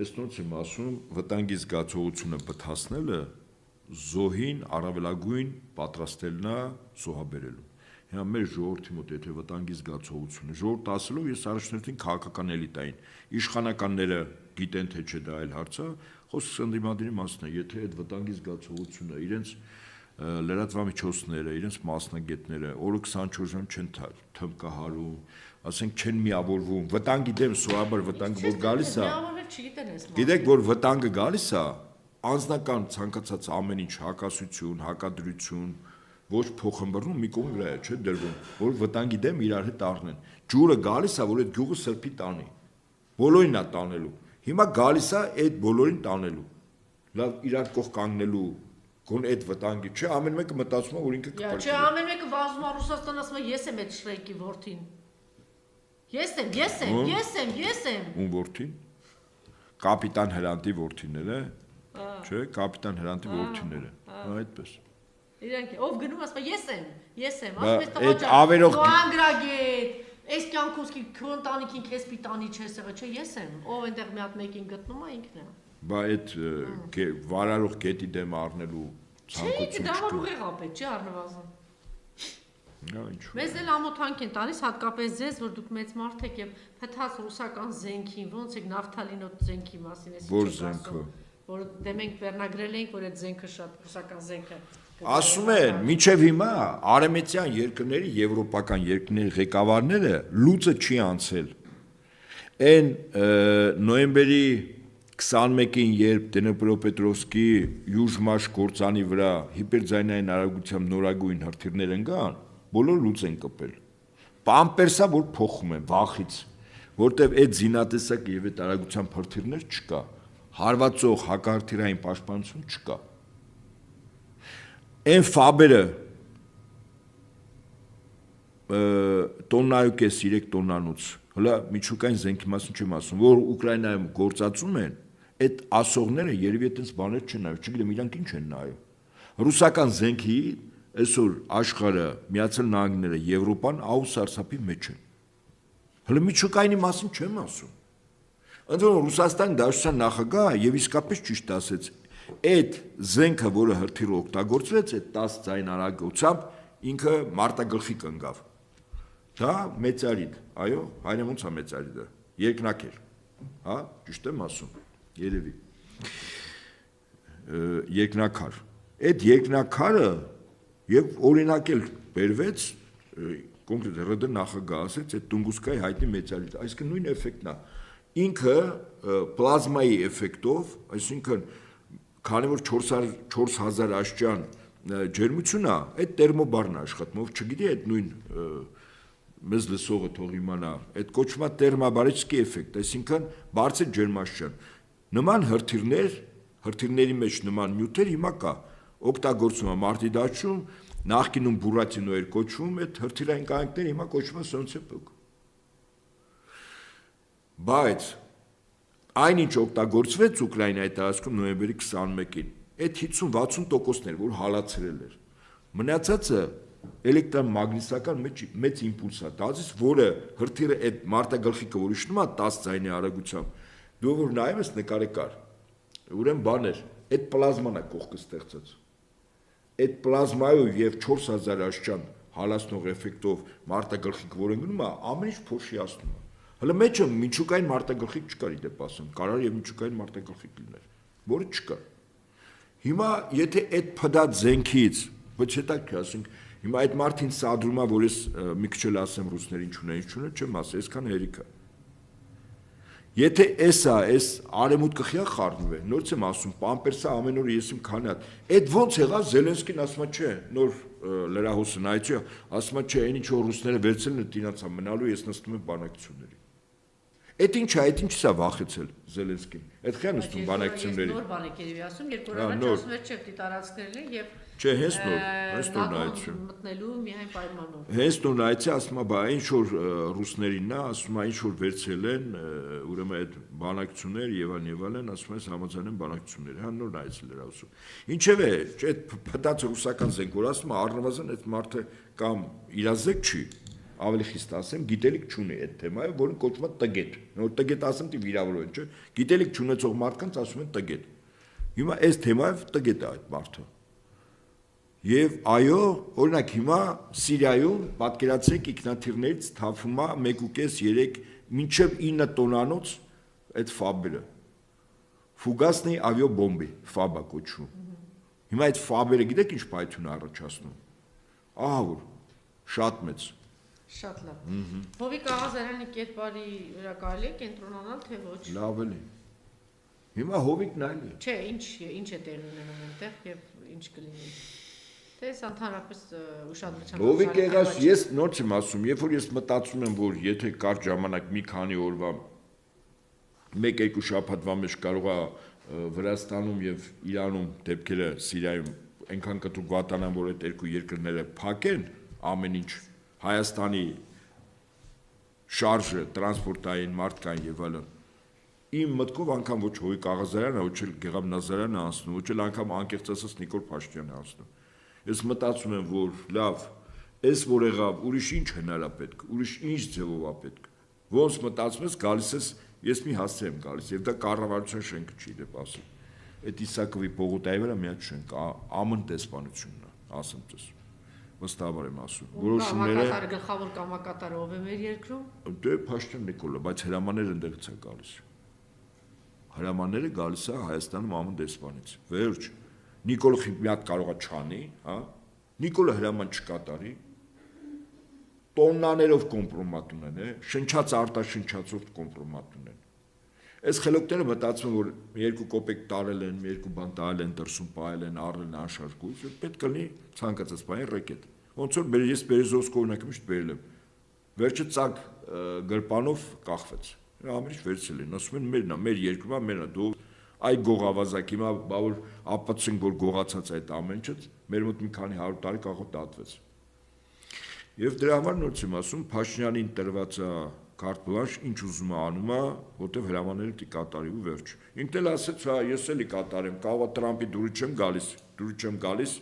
Ես նորից եմ ասում, վտանգի զգացողությունը բթացնելը զոհին առավելագույն պատրաստելն է զոհաբերելու։ Հիմա մեր ժողովրդի մոտ եթե վտանգի զգացողությունը ժողովուրդ ասելով ես առաջնորդին քաղաքական էլիտային իշխանականները գիտեն թե չէ դա այլ հարց է, խոսքը ընդդիմադիրի մասն է, եթե այդ վտանգի զգացողությունը իրենց լրատվամիջոցները, իրենց մասնագետները օրը 24 ժամ չեն թմկահարում, ասենք չեն միավորվում, վտանգի դեմ սովորաբար վտանգը որ գալիս է, գիտեք որ վտանգը գալիս է, անձնական ցանկացած ամեն ինչ հակասություն, հակադրություն ոչ փոխմբռնում մի կողմի վրա է, չէ՞ դրվում, որ վտանգի դեմ իրար հետ առնեն։ Ջուրը գալիս է, որ այդ գյուղը սրբի տանի։ Բոլորին է տանելու։ Հիմա գալիս է այդ բոլորին տանելու։ Լավ իրար կողք կանգնելու, գոն այդ վտանգի, չէ՞, ամեն մեկը մտածում է, որ ինքը կփրկի։ Չէ, ամեն մեկը վազում է Ռուսաստան, ասում է ես եմ այդ Շրեկի որդին։ Ես եմ։ Ում որդին։ Կապիտան Հրանտի որդիները, չէ՞, կապիտան Հրանտի որդիները։ Այդպես։ Իրանք ով գնում ասում ես եմ, ասում ես այդ ավերող անգրագետ, այս կյանքուսքի քո ընտանիքին քեզ պիտանի չես եղել, չէ, ես եմ, ով այնտեղ մի հատ մեկին գտնում է ինքն է։ Բա այդ վարարող գետի դեմ առնելու ցանկություն չկա։ Չէ, դա ուղիղ ապետ, չէ, առնվազն։ Մեզ էլ ամոթանք են տալիս, հատկապես ձեզ, որ դուք մեծ մարդ եք եւ փթած ռուսական զենքին, ոնց եք նավթալինոտ զենքի մասին էս ինչ եք ասում, որ դե մենք վերնագրել ենք, որ այդ զենքը շատ ռուսական զենքը ասում են, մինչև հիմա արևմտյան երկրների, եվրոպական երկրների ղեկավարները լուծը չի անցել։ Այն նոյեմբերի 21-ին, երբ Դնեպրոպետրովսկի Յուժմաշ գործանի վրա հիպերձայնային արագությամբ նորագույն հրթիռներ ընկան, բոլոր լուծ են կպել։ Պամպերսա որ փոխում են վախից, որտեվ այդ զինատեսակ եւ այդ արագությամբ հրթիռներ չկա, հարվածող հակահրթիռային պաշտպանություն չկա։ Այն ֆաբերը տոննայու կես 3 տոննանոց, հլա միջուկային զենքի մասին չեմ ասում, որ Ուկրաինայում գործածում են, այդ ասողները երևի այդպես բաներ չեն նայում, չգիտեմ իրանք ինչ են նայում։ Ռուսական զենքի այսօր աշխարհը, Միացյալ Նահանգները, Եվրոպան աուսարսափի մեջ են։ Հլա միջուկայինի մասին չեմ ասում։ Ընդհանուր Ռուսաստանի Դաշնության նախագահը եւ իսկապես ճիշտ ասեց, այդ զենքը, որը հրթիռը օգտագործվեց, այդ 10 ձայն արագությամբ ինքը մարտագլխի կընկավ։ Դա մեծարիդ, այո, հայրեն ոնց է մեծարիդը, երկնակ էր, հա, ճիշտ եմ ասում, երևի, երկնակար, այդ երկնակարը և օրինակ էլ բերվեց, կոնկրետ ՌԴ նախագահ ասեց, այդ Տունգուսկայի հայտնի մեծարիդ, այսինքն նույն էֆեկտն է, ինքը պլազմայի էֆեկտով, այսինքն քանի որ 4000 աշճան ջերմություն է, այդ տերմոբարն է աշխատում, ով չգիտի այդ նույն մեզ լսողը թող իմանա, այդ կոչվում է տերմաբարիչսկի էֆեկտ, այսինքն բարձր ջերմաշճան։ Նման հրթիռների մեջ նման նյութեր հիմա կա, օգտագործում է մարտի դաշտում, նախկինում բուրատինո էր կոչվում, այդ հրթիռային կանանքները հիմա կոչվում է Սոնցեպոկ։ Բայց այն ինչ օգտագործվեց Ուկրաինայի տարածքում նոյեմբերի 21-ին, այդ 50-60%-ն էր, որ հալածրել էր։ Մնացածը էլեկտրամագնիսական մեծ իմպուլս է տալիս, որը հրթիռը այդ մարտագլխիկը, որ իջնում է 10 ձայնի արագությամբ, դու որ նայում ես նկարեկար, ուրեմն բաներ, այդ պլազման է կողքը ստեղծած։ Այդ պլազմայով եւ 4000 աշճան հալածնող էֆեկտով մարտագլխիկ, որ ընկնում է, ամեն ինչ փոշիացնում է։ Հələ մեջը միջուկային մարտագլխիկ չկար իդեպ ասեմ, կարար եւ միջուկային մարտագլխիկ լիներ, որը չկա։ Հիմա եթե այդ փդած զենքից, ոչ հետաքրքիր ասենք, հիմա այդ մարդին սադրում է, որ ես մի քիչ էլ ասեմ ռուսներին չունեն, չեմ ասի, այսքան հերիք է։ Եթե այս արեմուտքը խիա խառնվե, նորից եմ ասում, պամպերսը ամեն օր ես իմ քանի հատ, այդ ոնց եղավ Զելենսկին ասում է, չէ, նոր լրահոսը նայեցի, ասում է, չէ, այն ինչ որ ռուսները վերցրել են, դինացա մնալու, ես նստում եմ բանակցությունների։ Այդ ինչ է, այդ ինչ է վախեցել Զելենսկին։ Այդ քան նստում բանակցությունների։ Նոր բան եք երևի ասում, երբ որ առաջ ասում էր, չէ, պիտի տարածքներն են եւ չէ, հենց նոր նայեցի։ Մտնելու միայն պայմանով։ Հենց նոր նայեցի, ասում է, բա ինչ որ ռուսներին նա, ասում է, ինչ որ վերցրել են, ուրեմն այդ բանակցություններ եւ այլն, ասում է, համաձայն են բանակցությունները, հա նոր նայեցի լրահոսում։ Ինչևէ, այդ փտած ռուսական զենք, որ ասում է, առնվազն այդ մարդը կամ իրազեկ չի, ավելի խիստ ասեմ, գիտելիք չունի այդ թեմայով, որին կոչվում է տգետ։ Նոր տգետ ասեմ, դի վիրավորել, չէ։ Գիտելիք չունեցող մարդկանց ասում են տգետ։ Հիմա այս թեմայով տգետ է այդ մարդը։ Եվ այո, օրինակ հիմա Սիրիայում պատկերացրեք ինքնաթիռներից թափվում է 1.5-3 մինչև 9 տոնանոց այդ ֆաբերը։ Ֆուգասնի ավիաբոմբի ֆաբա կոչվում։ Հիմա այդ ֆաբերը գիտեք ինչ պայթյուն առաջացնում։ Ահա որ շատ մեծ։ Շատ լավ։ Հովիկ Աղազարյանի կերպարի վրա կարելի է կենտրոնանալ, թե ոչ։ Լավ էլի։ Հիմա Հովիկն այլ է։ Չէ, ինչ է տեղի ունենում այնտեղ եւ ինչ կլինի։ Թե այս ընդհանրապես ուշադրության։ Հովիկ եղած, ես նորից եմ ասում, երբ որ ես մտածում եմ, որ եթե կարճ ժամանակ մի քանի օրվա 1-2 շաբաթվա մեջ կարող է Վրաստանում եւ Իրանում դեպքերը Սիրիայում այնքան կտրուկ վատանան, որ այդ երկու երկրները փակեն ամեն ինչ Հայաստանի շարժը, տրանսպորտային, մարդկային եւ այլն։ Իմ մտքով անգամ ոչ Հովիկ Աղազարյանը, ոչ էլ Գեգամ Նազարյանը անցնում, ոչ էլ անգամ անկեղծ ասած Նիկոլ Փաշինյանը անցնում։ Ես մտածում եմ, որ լավ, այս որ եղավ, ուրիշ ինչ հնար է պետք, ուրիշ ինչ ձևով է պետք։ Ոնց մտածում ես, գալիս ես, ես մի հասցե եմ գալիս, եւ դա կառավարության շենքը չի դեպ ասում։ Այդ Իսակովի Պողոտայի վրա միակ շենք, ԱՄՆ տեսփանությունն է, ասեմ դες։ Վստահաբար եմ ասում։ Որոշումները գլխավոր կամակատարը ով է մեր երկրում։ Դե Փաշինյան Նիկոլը, բայց հրամանները ընդեղից է գալիս։ Հրամանները գալիս է Հայաստանում ԱՄՆ դեսպանից։ Վերջ։ Նիկոլը մի հատ կարող է չանի, հա։ Նիկոլը հրաման չկատարի։ Տոննաներով կոմպրոմատ ունեն, շնչած արտաշնչածով կոմպրոմատ ունեն։ Այս խելոքները մտածում որ 2 կոպեկ տարել են, 2 բան տալ են, դրսում պահել են, առել են անշարժ, պետք է լինի ցանկացած բանի ռեկետ։ Ոնց որ ես Բերեզովսկի օրինակը միշտ բերել եմ։ Վերջը ցակ գրպանով կախվեց։ Ամեն ինչ վերցել են, ասում են մերն է, մեր երկրում է, մերն է, դու այ գողավազակ հիմա բա որ ապացուցենք որ գողացած այդ ամեն ինչը, մեր մոտ մի քանի 100 տարի կարող դատվեց։ Եվ դրա համար նորից եմ ասում, Փաշինյանին տրված է carte blanche, ինչ ուզում է անում է, որտեղ հրամանները դի կատարի ու վերջ։ Ինքն էլ ասեց, հա, ես էլի կատարեմ, կարող է Տրամպի դուրի չեմ գալիս,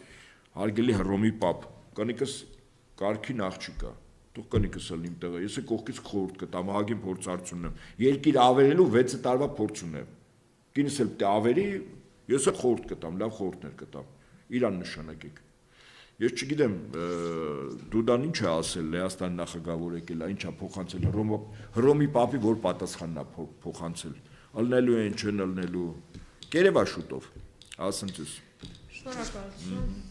հարգելի Հռոմի պապ, կնիկս կարգին աղջիկ է, թող կնիկս էլ իմ տեղը, ես կողքից խորհուրդ կտամ, ահագին փորձառություն եմ, երկիր ավերելու 6 տարվա փորձ ունեմ, կինս էլ պիտի ավերի, ես էլ խորհուրդ կտամ, լավ խորհուրդներ կտամ, Իրան նշանակեք։ Ես չգիտեմ, Դուդան ինչ է ասել, Լեհաստանի նախագահ եկել, ինչ է փոխանցել Հռոմի պապի որ պատասխանն է փոխանցել։ Ալնելու են, չեն ալնելու։ Կերևա շուտով, ասեմ ձեզ։ Շնորհակալություն։